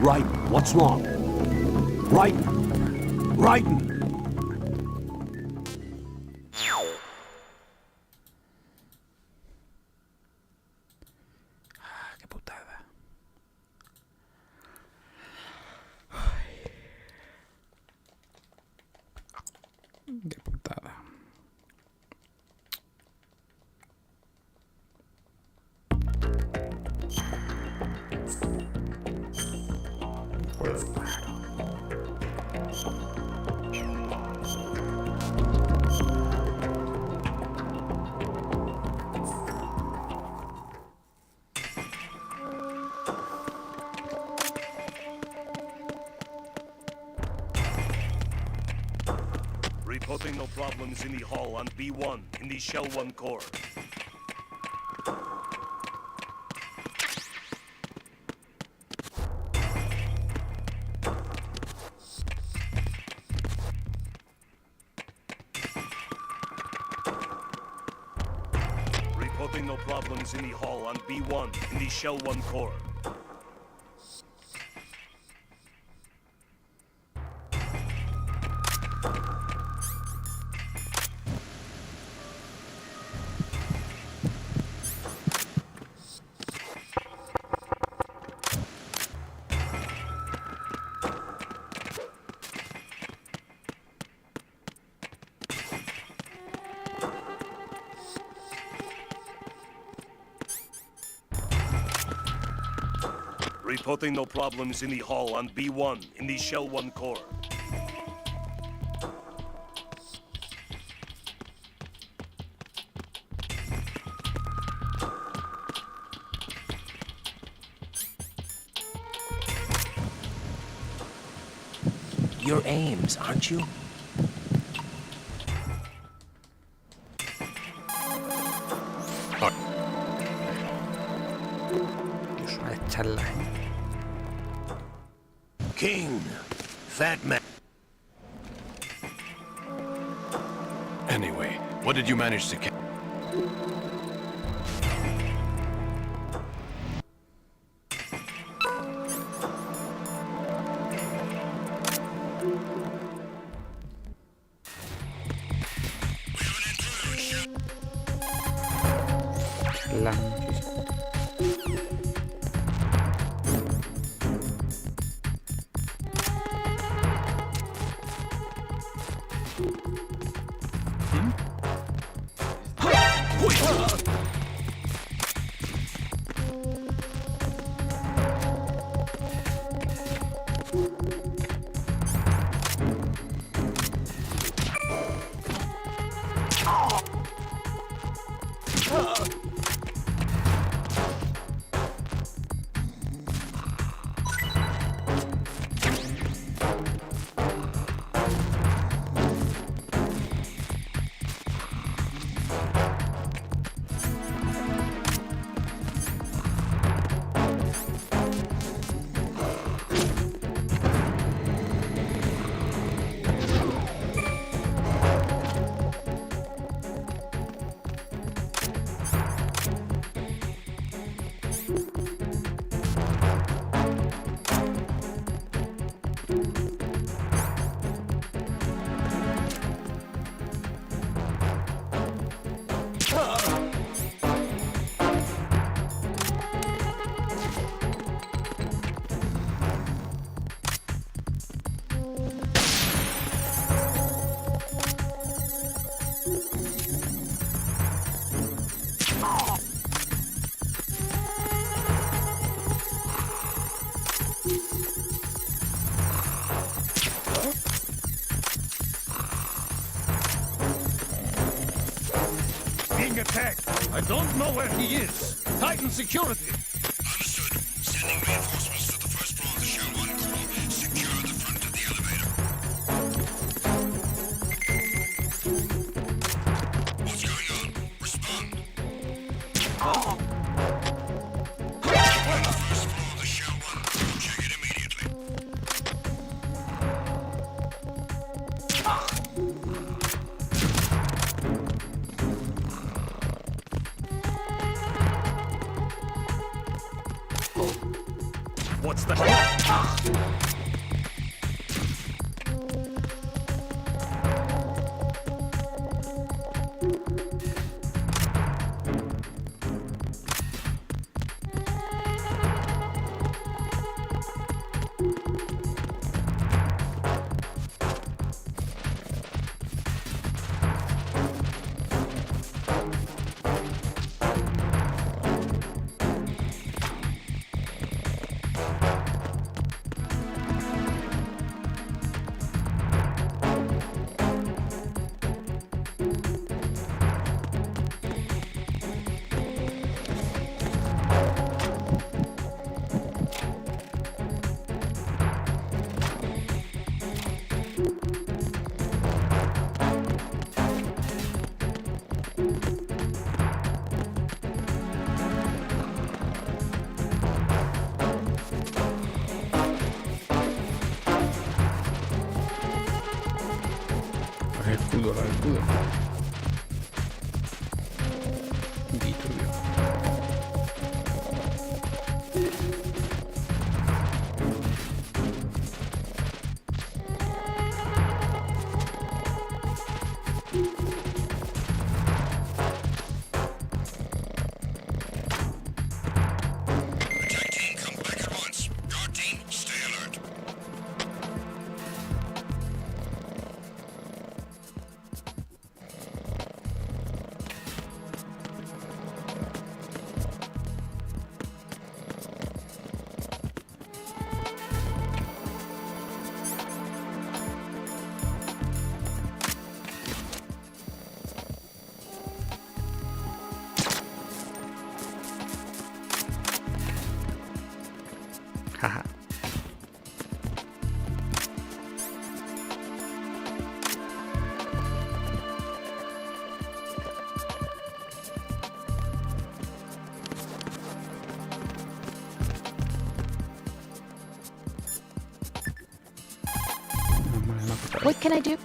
Raiden, what's wrong? Raiden! Raiden!
Qué putada. Qué putada.
Reporting no problems in the hall on B1 in the Shell 1 core. Reporting no problems in the hall on B1 in the Shell 1 core. Reporting no problems in the hall on B1 in the Shell 1 core.
You're Ames, aren't you?
King, fat man.
Anyway, what did you manage to catch?
Being attacked. I don't know where he is. Titan security.
Understood. Sending reinforcements to the first floor of the Shell 1 core. Secure the front of the elevator. What's going on? Respond. The first floor of the Shell 1 core. Check it immediately.
What's the...
El escudo, el escudo. Disturbio.
What can I do?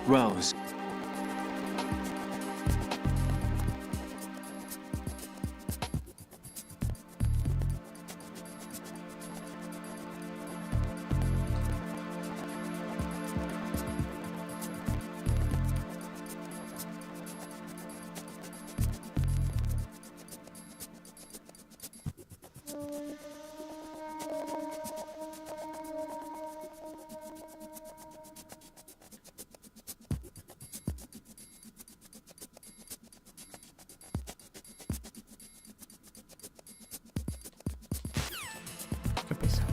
Rose.
Qué pesado.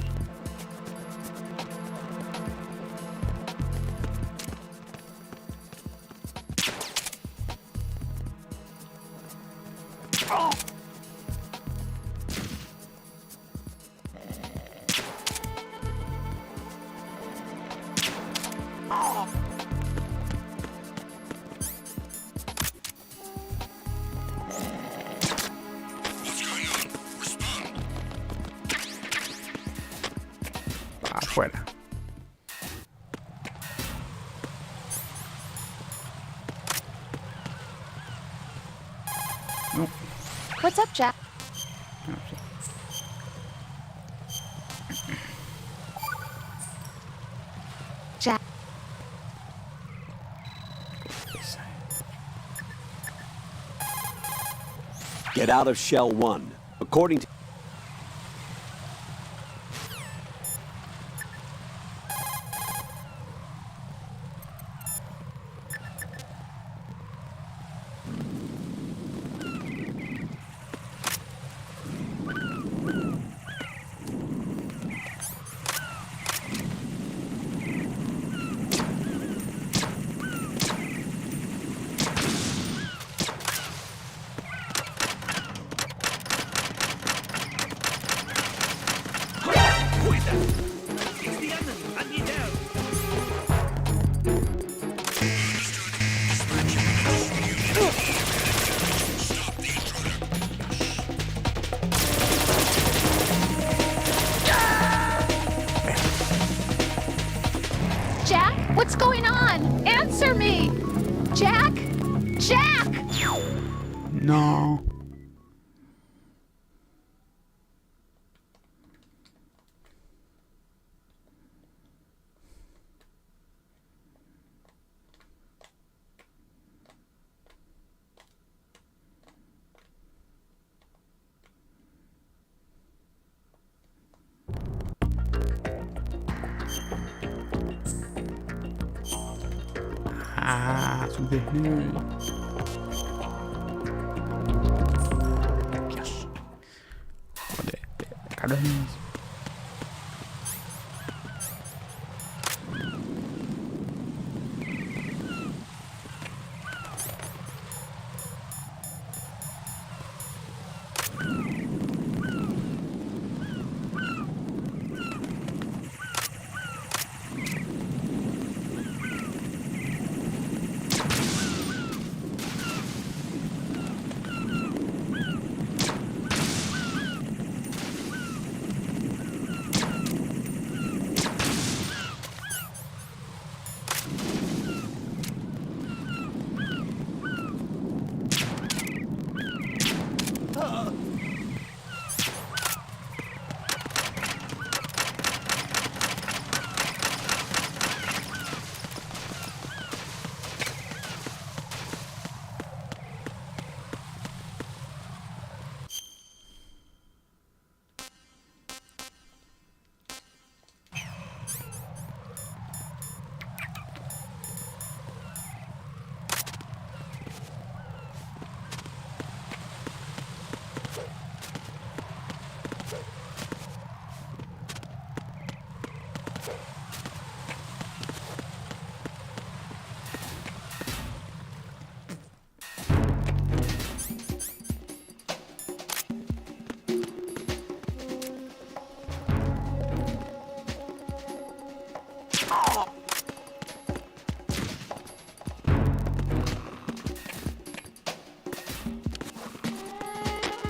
Afuera. No.
What's up, Jack?
No sé.
Jack.
Get out of Shell 1. According to...
Jack, what's going on? Answer me! Jack? Jack!
No. Ah, su desnudo. Joder, Carlos.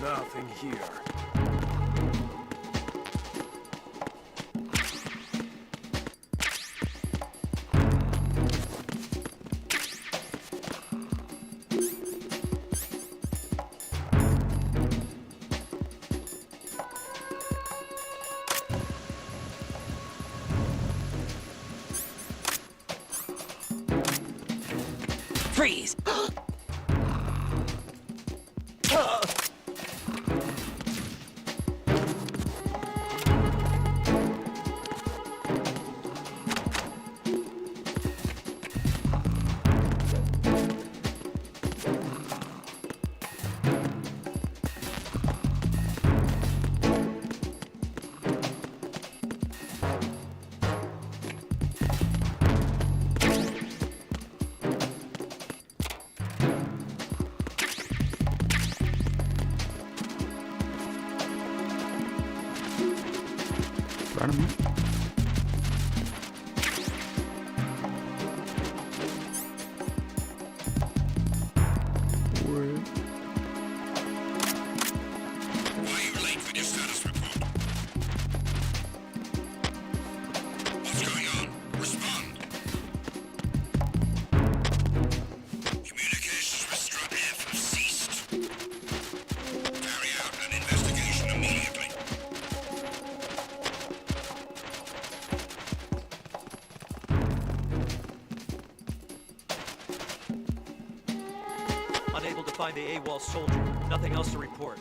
Nothing here.
arma.
Unable to find the AWOL soldier. Nothing else to report.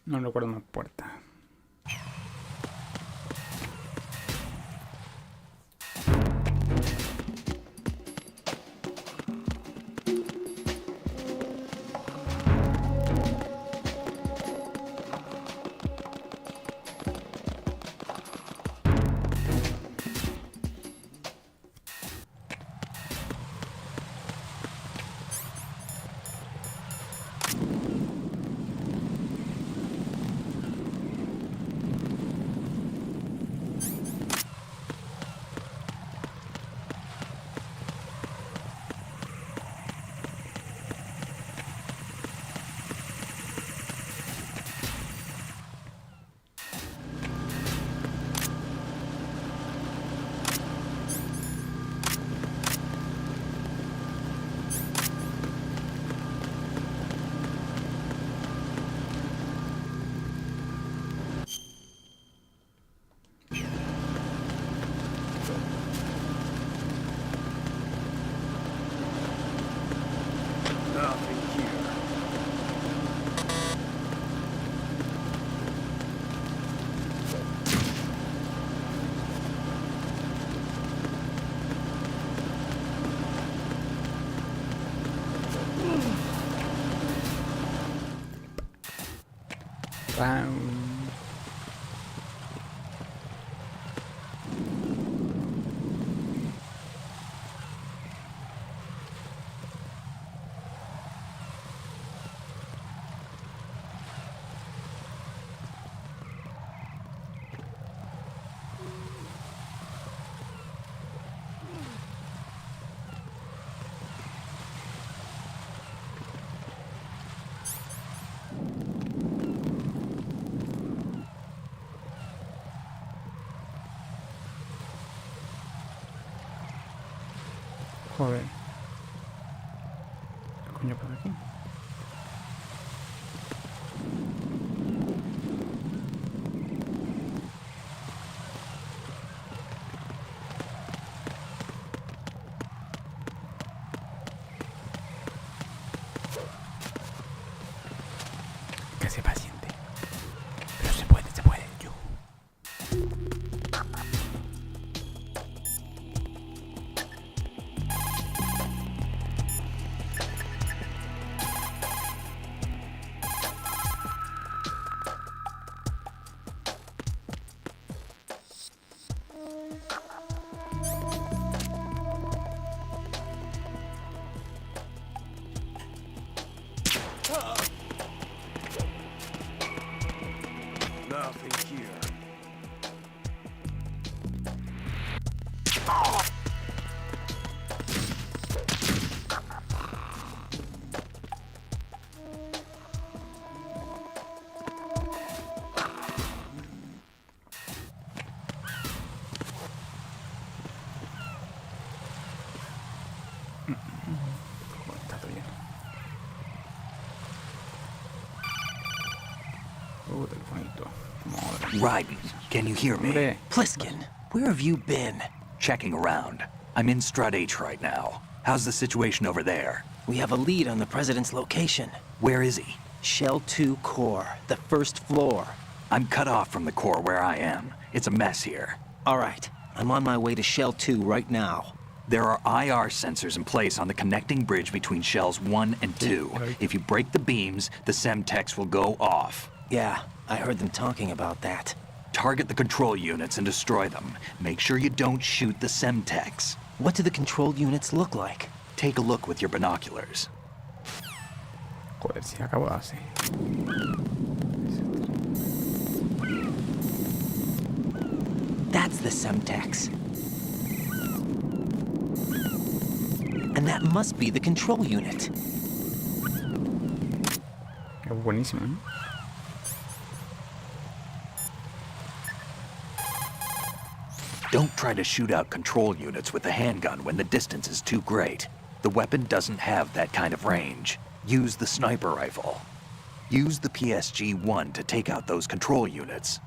No recuerdo una puerta. Joder. ¿Qué coño pasa aquí? Que sea paciente. Pero se puede, yo.
Nothing here.
Está todo lleno. Telefonito.
Raiden, can you hear me?
Hombre.
Pliskin, where have you been? Checking around. I'm in Strut H right now. How's the situation over there?
We have a lead on the president's location.
Where is he?
Shell 2 core, the first floor.
I'm cut off from the core where I am. It's a mess here.
All right, I'm on my way to Shell 2 right now.
There are IR sensors in place on the connecting bridge between Shells 1 and 2. If you break the beams, the Semtex will go off.
Yeah, I heard them talking about that.
Target the control units and destroy them. Make sure you don't shoot the Semtex.
What do the control units look like?
Take a look with your binoculars.
Joder, si acabo de hacer.
That's the Semtex. And that must be the control unit.
Es buenísimo, ¿eh?
Don't try to shoot out control units with the handgun when the distance is too great. The weapon doesn't have that kind of range. Use the sniper rifle. Use the PSG-1 to take out those control units.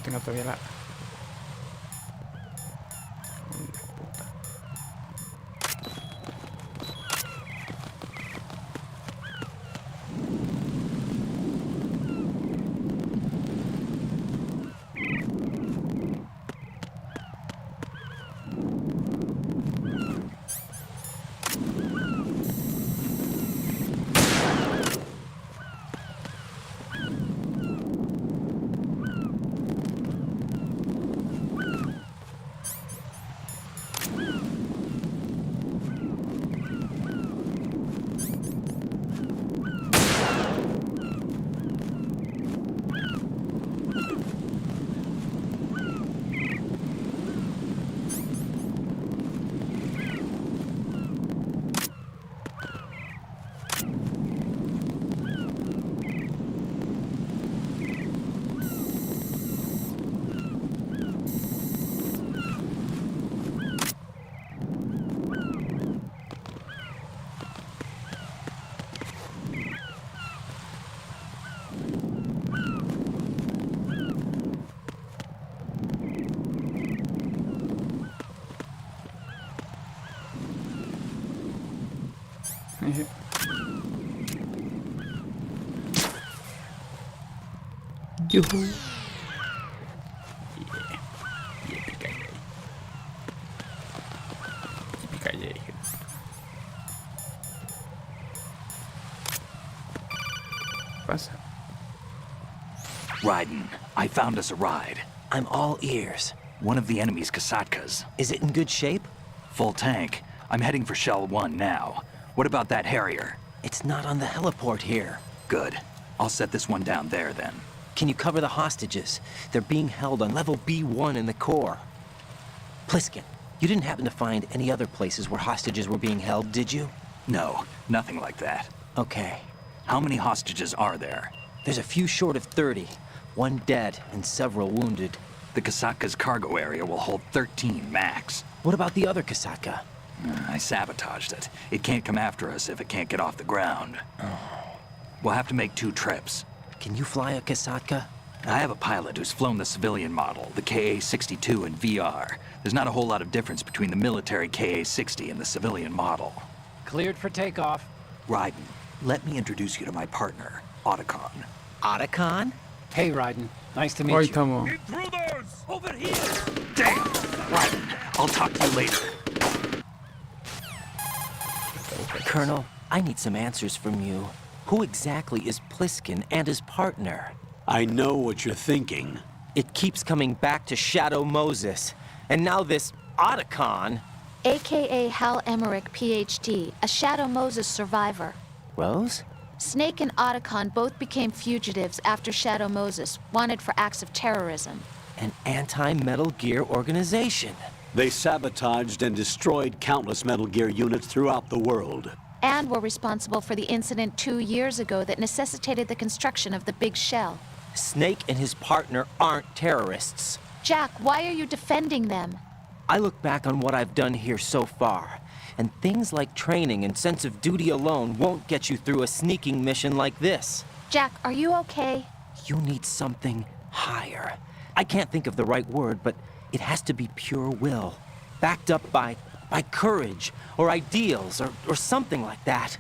tengo todavía la... Yuhu. Yippee-ki-yay. Pasa.
Raiden, I found us a ride.
I'm all ears.
One of the enemy's Kasatkas.
Is it in good shape?
Full tank. I'm heading for Shell 1 now. What about that Harrier?
It's not on the heliport here.
Good. I'll set this one down there then.
Can you cover the hostages? They're being held on level B1 in the core. Pliskin, you didn't happen to find any other places where hostages were being held, did you?
No, nothing like that.
Okay.
How many hostages are there?
There's a few short of 30. One dead and several wounded.
The Kasatka's cargo area will hold 13 max.
What about the other Kasatka?
I sabotaged it. It can't come after us if it can't get off the ground. We'll have to make 2 trips.
Can you fly a Kasatka?
I have a pilot who's flown the civilian model, the KA-62 in VR. There's not a whole lot of difference between the military KA-60 and the civilian model.
Cleared for takeoff.
Raiden, let me introduce you to my partner, Otacon.
Otacon?
Hey, Raiden. Nice to meet
Ahí
you.
estamos.
Intruders! Over here!
Damn! Raiden, I'll talk to you later.
Colonel, I need some answers from you. Who exactly is Pliskin and his partner?
I know what you're thinking.
It keeps coming back to Shadow Moses. And now this Otacon.
AKA Hal Emmerich, PhD, a Shadow Moses survivor.
Rose?
Snake and Otacon both became fugitives after Shadow Moses, wanted for acts of terrorism.
An anti-Metal Gear organization.
They sabotaged and destroyed countless Metal Gear units throughout the world.
And were responsible for the incident 2 years ago that necessitated the construction of the Big Shell.
Snake and his partner aren't terrorists.
Jack, why are you defending them?
I look back on what I've done here so far, and things like training and sense of duty alone won't get you through a sneaking mission like this.
Jack, are you okay?
You need something higher. I can't think of the right word, but it has to be pure will, backed up by courage, or ideals, or something like that.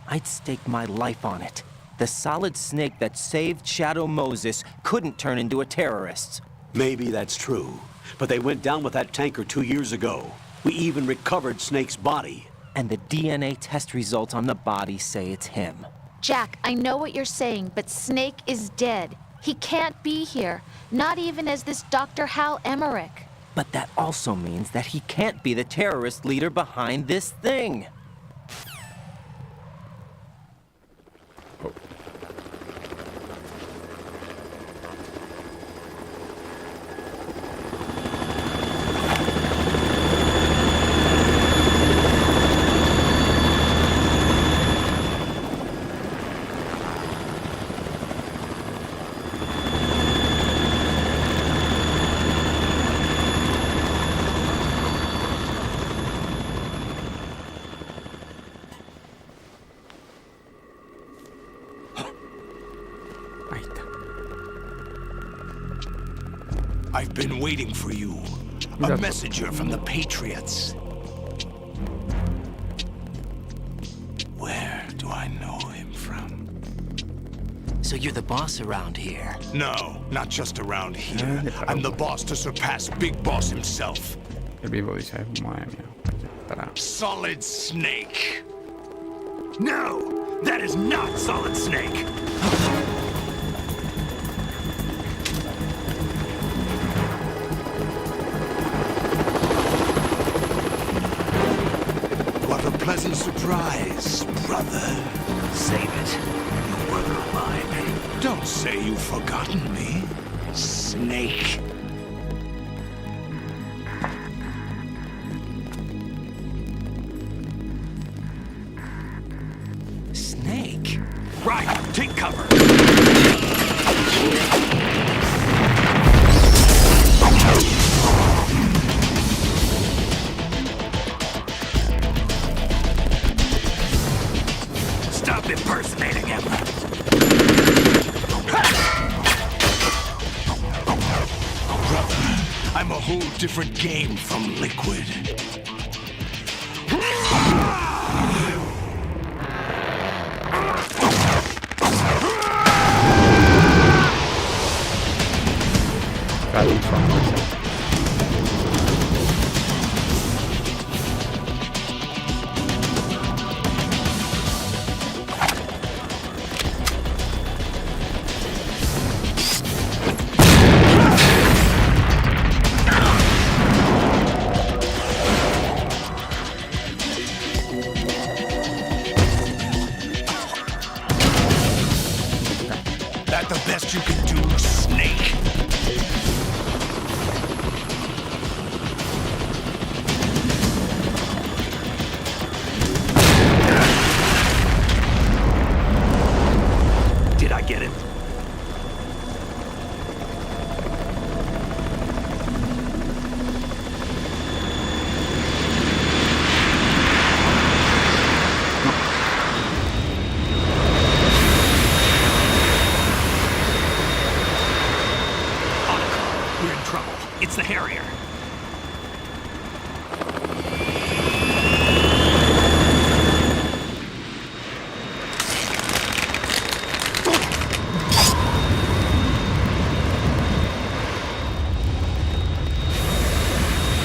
I'd stake my life on it. The solid Snake that saved Shadow Moses couldn't turn into a terrorist.
Maybe that's true, but they went down with that tanker 2 years ago. We even recovered Snake's body.
And the DNA test results on the body say it's him.
Jack, I know what you're saying, but Snake is dead. He can't be here, not even as this Dr. Hal Emmerich.
But that also means that he can't be the terrorist leader behind this thing.
I've been waiting for you. A messenger from the Patriots. Where do I know him from?
So you're the boss around here?
No, not just around here. I'm the boss to surpass Big Boss himself.
El vivo dice, madre mía.
Solid Snake. No, that is not Solid Snake. What a pleasant surprise, brother.
Save it, you brother of mine.
Don't say you've forgotten me, Snake.
Snake?
Right, take cover. Stop impersonating him. Brother, I'm a whole different game from Liquid. That the best you can do, Snake?
Did I get it?
We're in trouble. It's the Harrier.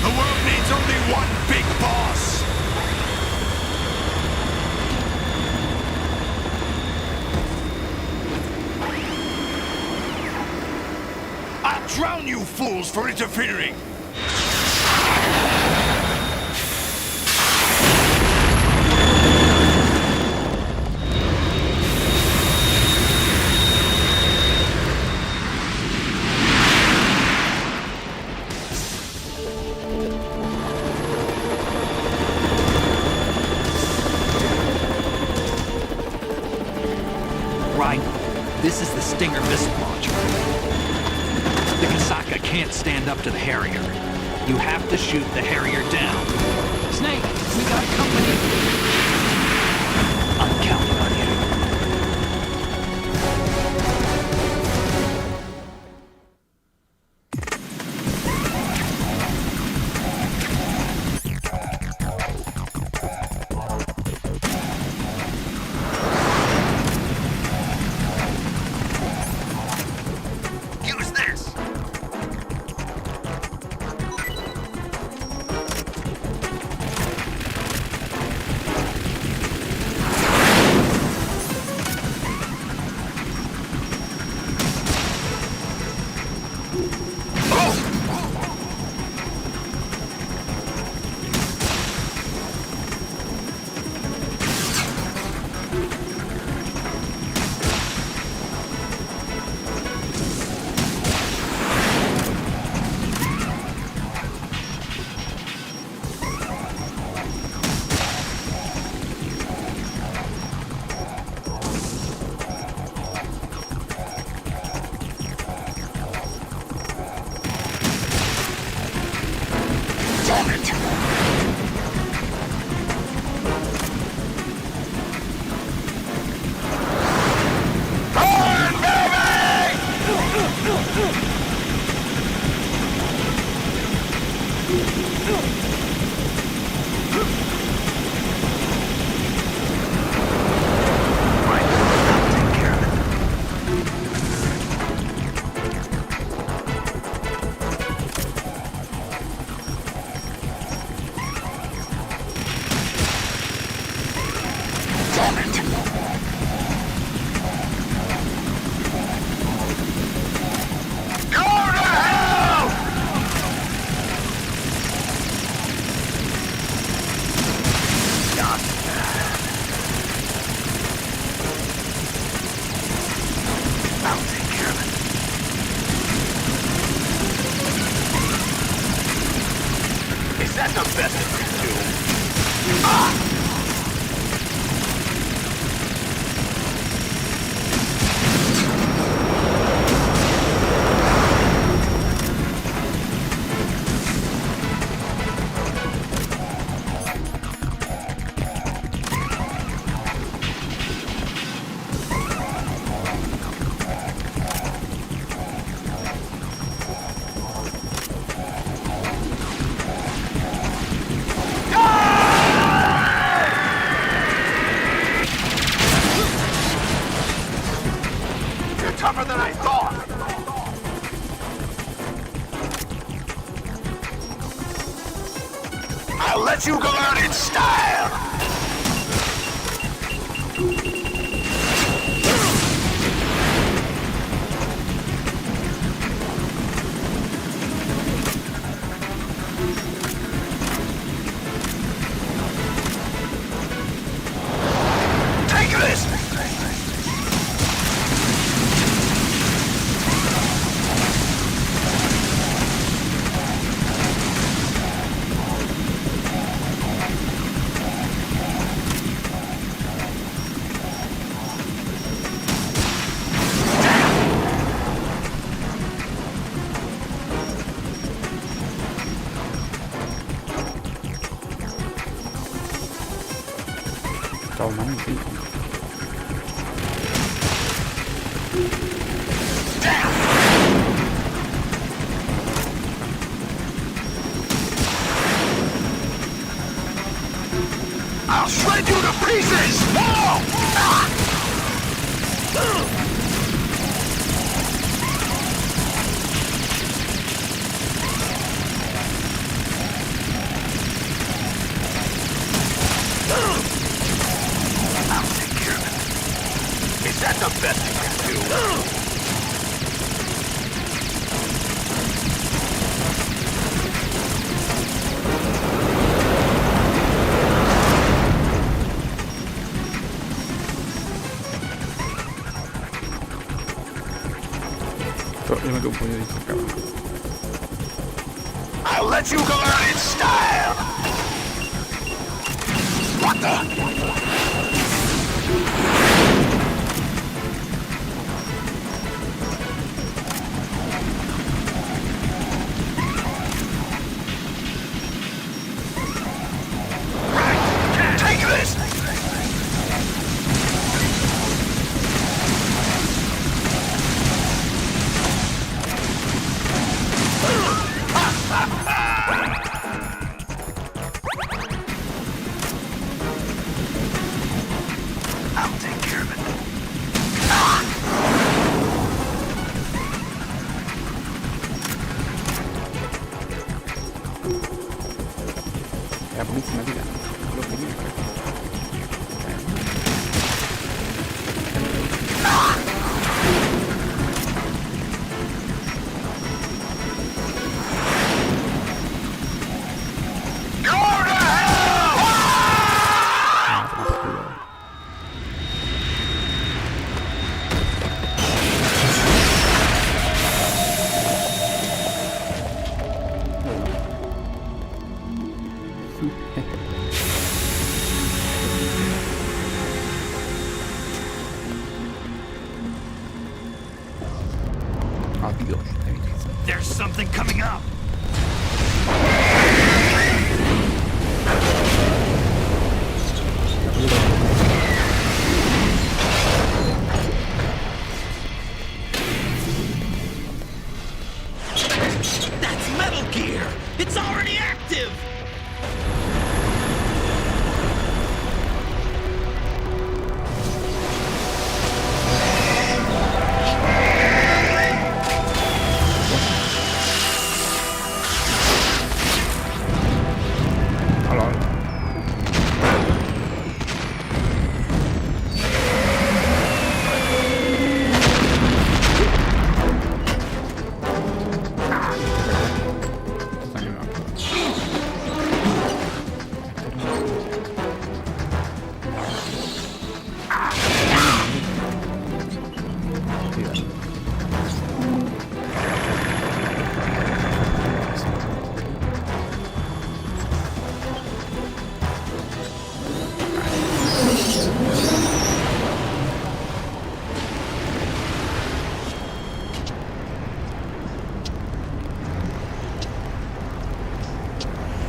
The world needs only one big boss. I'll drown you fools for interfering!
Right. This is the Stinger missile launcher. The Kasaka can't stand up to the Harrier. You have to shoot the Harrier down.
Snake, we got company.
I'm counting on you. Use this!
learn its style! Take this!
Ciao, man, sì.
I'll shred you to pieces! No! I'll take care of it. Is that the best you can do?
Io mi do un po' di cavolo.
I'll let you learn its style! What the? Take this! I'll take care of it.
È la buonissima vita. Lo finisco. Adios.
There's something coming up.
That's Metal Gear! It's already active!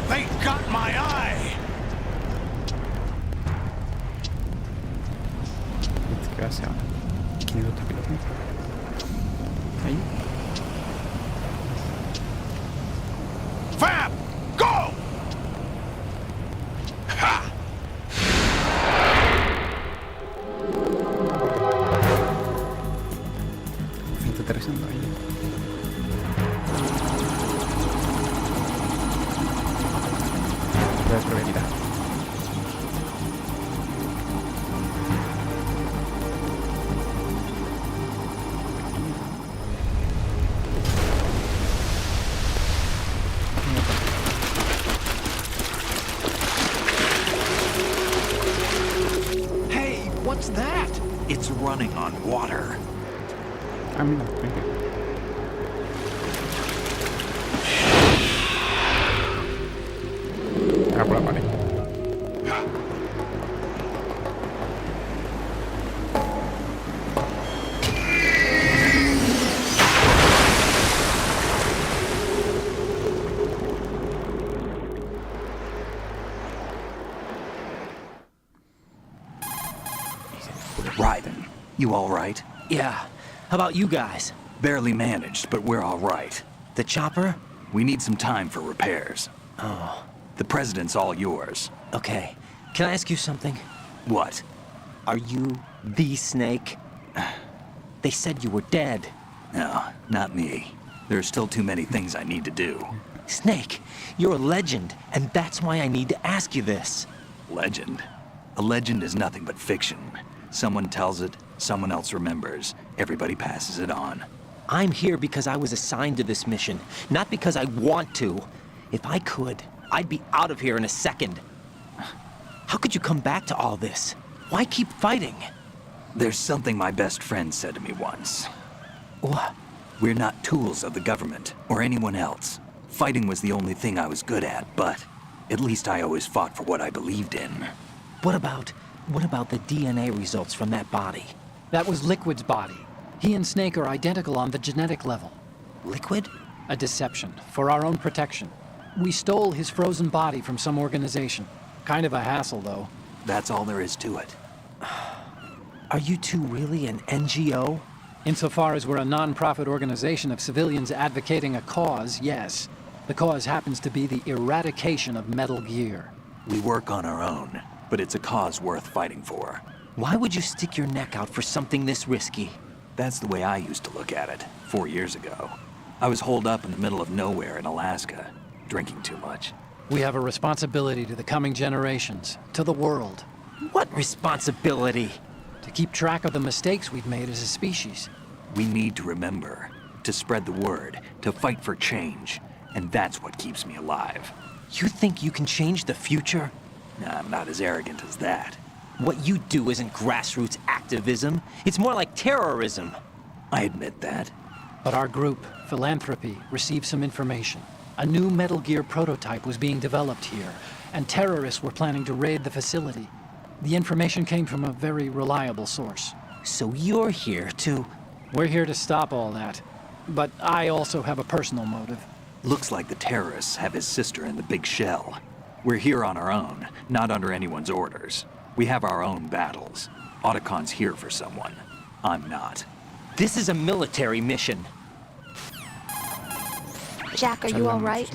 They got my eye!
Desgraciado. ¿Quién es otro piloto? Ahí.
Fab! Go! Ha!
Me está aterrizando ahí. Voy a probabilidad.
What's that? It's running on water.
Ah, mira, era por la pared.
Raiden, you all right?
Yeah. How about you guys?
Barely managed, but we're all right.
The chopper?
We need some time for repairs.
Oh.
The president's all yours.
Okay. Can I ask you something?
What?
Are you the Snake? They said you were dead.
No, not me. There are still too many things I need to do.
Snake, you're a legend, and that's why I need to ask you this.
Legend? A legend is nothing but fiction. Someone tells it, someone else remembers. Everybody passes it on.
I'm here because I was assigned to this mission, not because I want to. If I could, I'd be out of here in a second. How could you come back to all this? Why keep fighting?
There's something my best friend said to me once.
What?
We're not tools of the government, or anyone else. Fighting was the only thing I was good at, but at least I always fought for what I believed in.
What about the DNA results from that body?
That was Liquid's body. He and Snake are identical on the genetic level.
Liquid?
A deception, for our own protection. We stole his frozen body from some organization. Kind of a hassle, though.
That's all there is to it.
Are you two really an NGO?
Insofar as we're a non-profit organization of civilians advocating a cause, yes. The cause happens to be the eradication of Metal Gear.
We work on our own, but it's a cause worth fighting for.
Why would you stick your neck out for something this risky?
That's the way I used to look at it, 4 years ago. I was holed up in the middle of nowhere in Alaska, drinking too much.
We have a responsibility to the coming generations, to the world.
What responsibility?
To keep track of the mistakes we've made as a species.
We need to remember, to spread the word, to fight for change, and that's what keeps me alive.
You think you can change the future?
Nah, I'm not as arrogant as that.
What you do isn't grassroots activism. It's more like terrorism.
I admit that.
But our group, Philanthropy, received some information. A new Metal Gear prototype was being developed here, and terrorists were planning to raid the facility. The information came from a very reliable source.
So you're here to...
We're here to stop all that. But I also have a personal motive.
Looks like the terrorists have his sister in the big shell. We're here on our own, not under anyone's orders. We have our own battles. Otacon's here for someone. I'm not.
This is a military mission.
Jack, are you all right?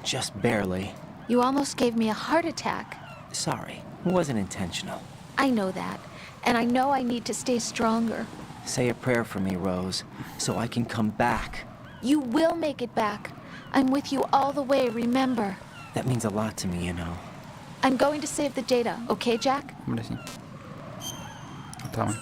Just barely.
You almost gave me a heart attack.
Sorry, it wasn't intentional.
I know that. And I know I need to stay stronger.
Say a prayer for me, Rose, so I can come back.
You will make it back. I'm with you all the way, remember.
That means a lot to me, you know.
I'm going to save the data, okay, Jack?
Hombre, sí. Está bien.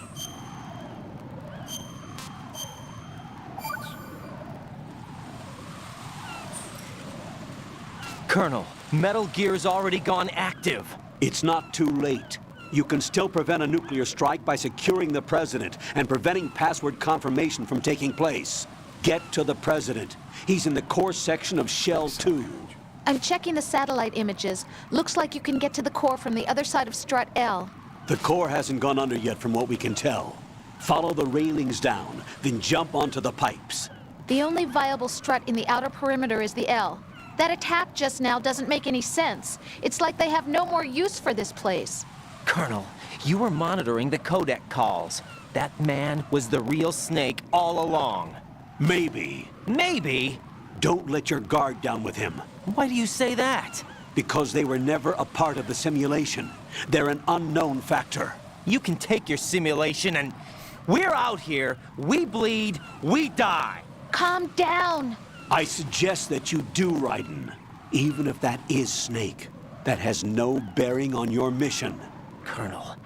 Colonel, Metal Gear's already gone active.
It's not too late. You can still prevent a nuclear strike by securing the president and preventing password confirmation from taking place. Get to the president. He's in the core section of Shell 2.
I'm checking the satellite images. Looks like you can get to the core from the other side of Strut L.
The core hasn't gone under yet from what we can tell. Follow the railings down, then jump onto the pipes.
The only viable strut in the outer perimeter is the L. That attack just now doesn't make any sense. It's like they have no more use for this place.
Colonel, you were monitoring the codec calls. That man was the real Snake all along.
Maybe.
Maybe?
Don't let your guard down with him.
Why do you say that?
Because they were never a part of the simulation. They're an unknown factor.
You can take your simulation and... We're out here, we bleed, we die.
Calm down.
I suggest that you do, Raiden. Even if that is Snake. That has no bearing on your mission.
Colonel,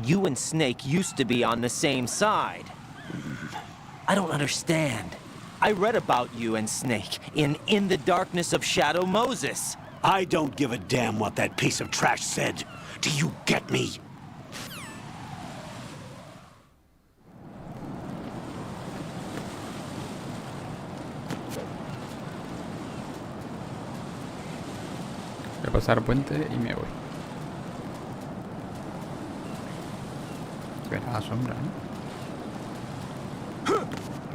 you and Snake used to be on the same side. I don't understand. I read about you and Snake in the Darkness of Shadow Moses.
I don't give a damn what that piece of trash said. Do you get me?
pasar puente y me voy. Verá la sombra, ¿no?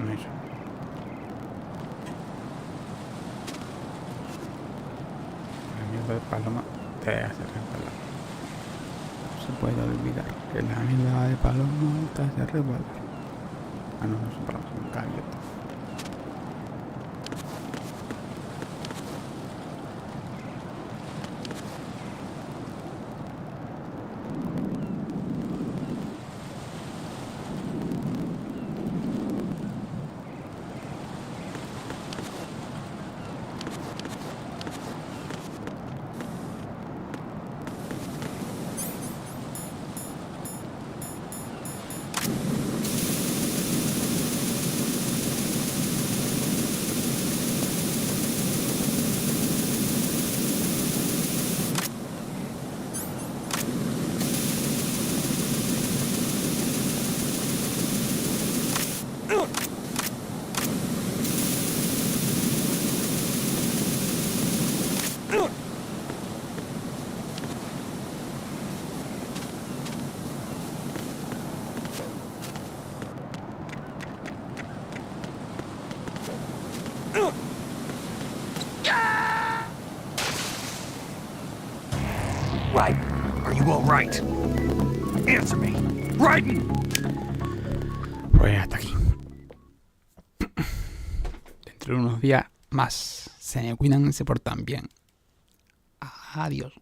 No eso. La mierda de paloma te hace resbalar. No se puede olvidar que la mierda de paloma te hace resbalar. Ah, no, no son palomas, son gaviotas.
Raiden, are you all right? Answer me. Raiden!
Pues hasta aquí. Dentro de unos días más. Se me cuidan y se portan bien. Adiós.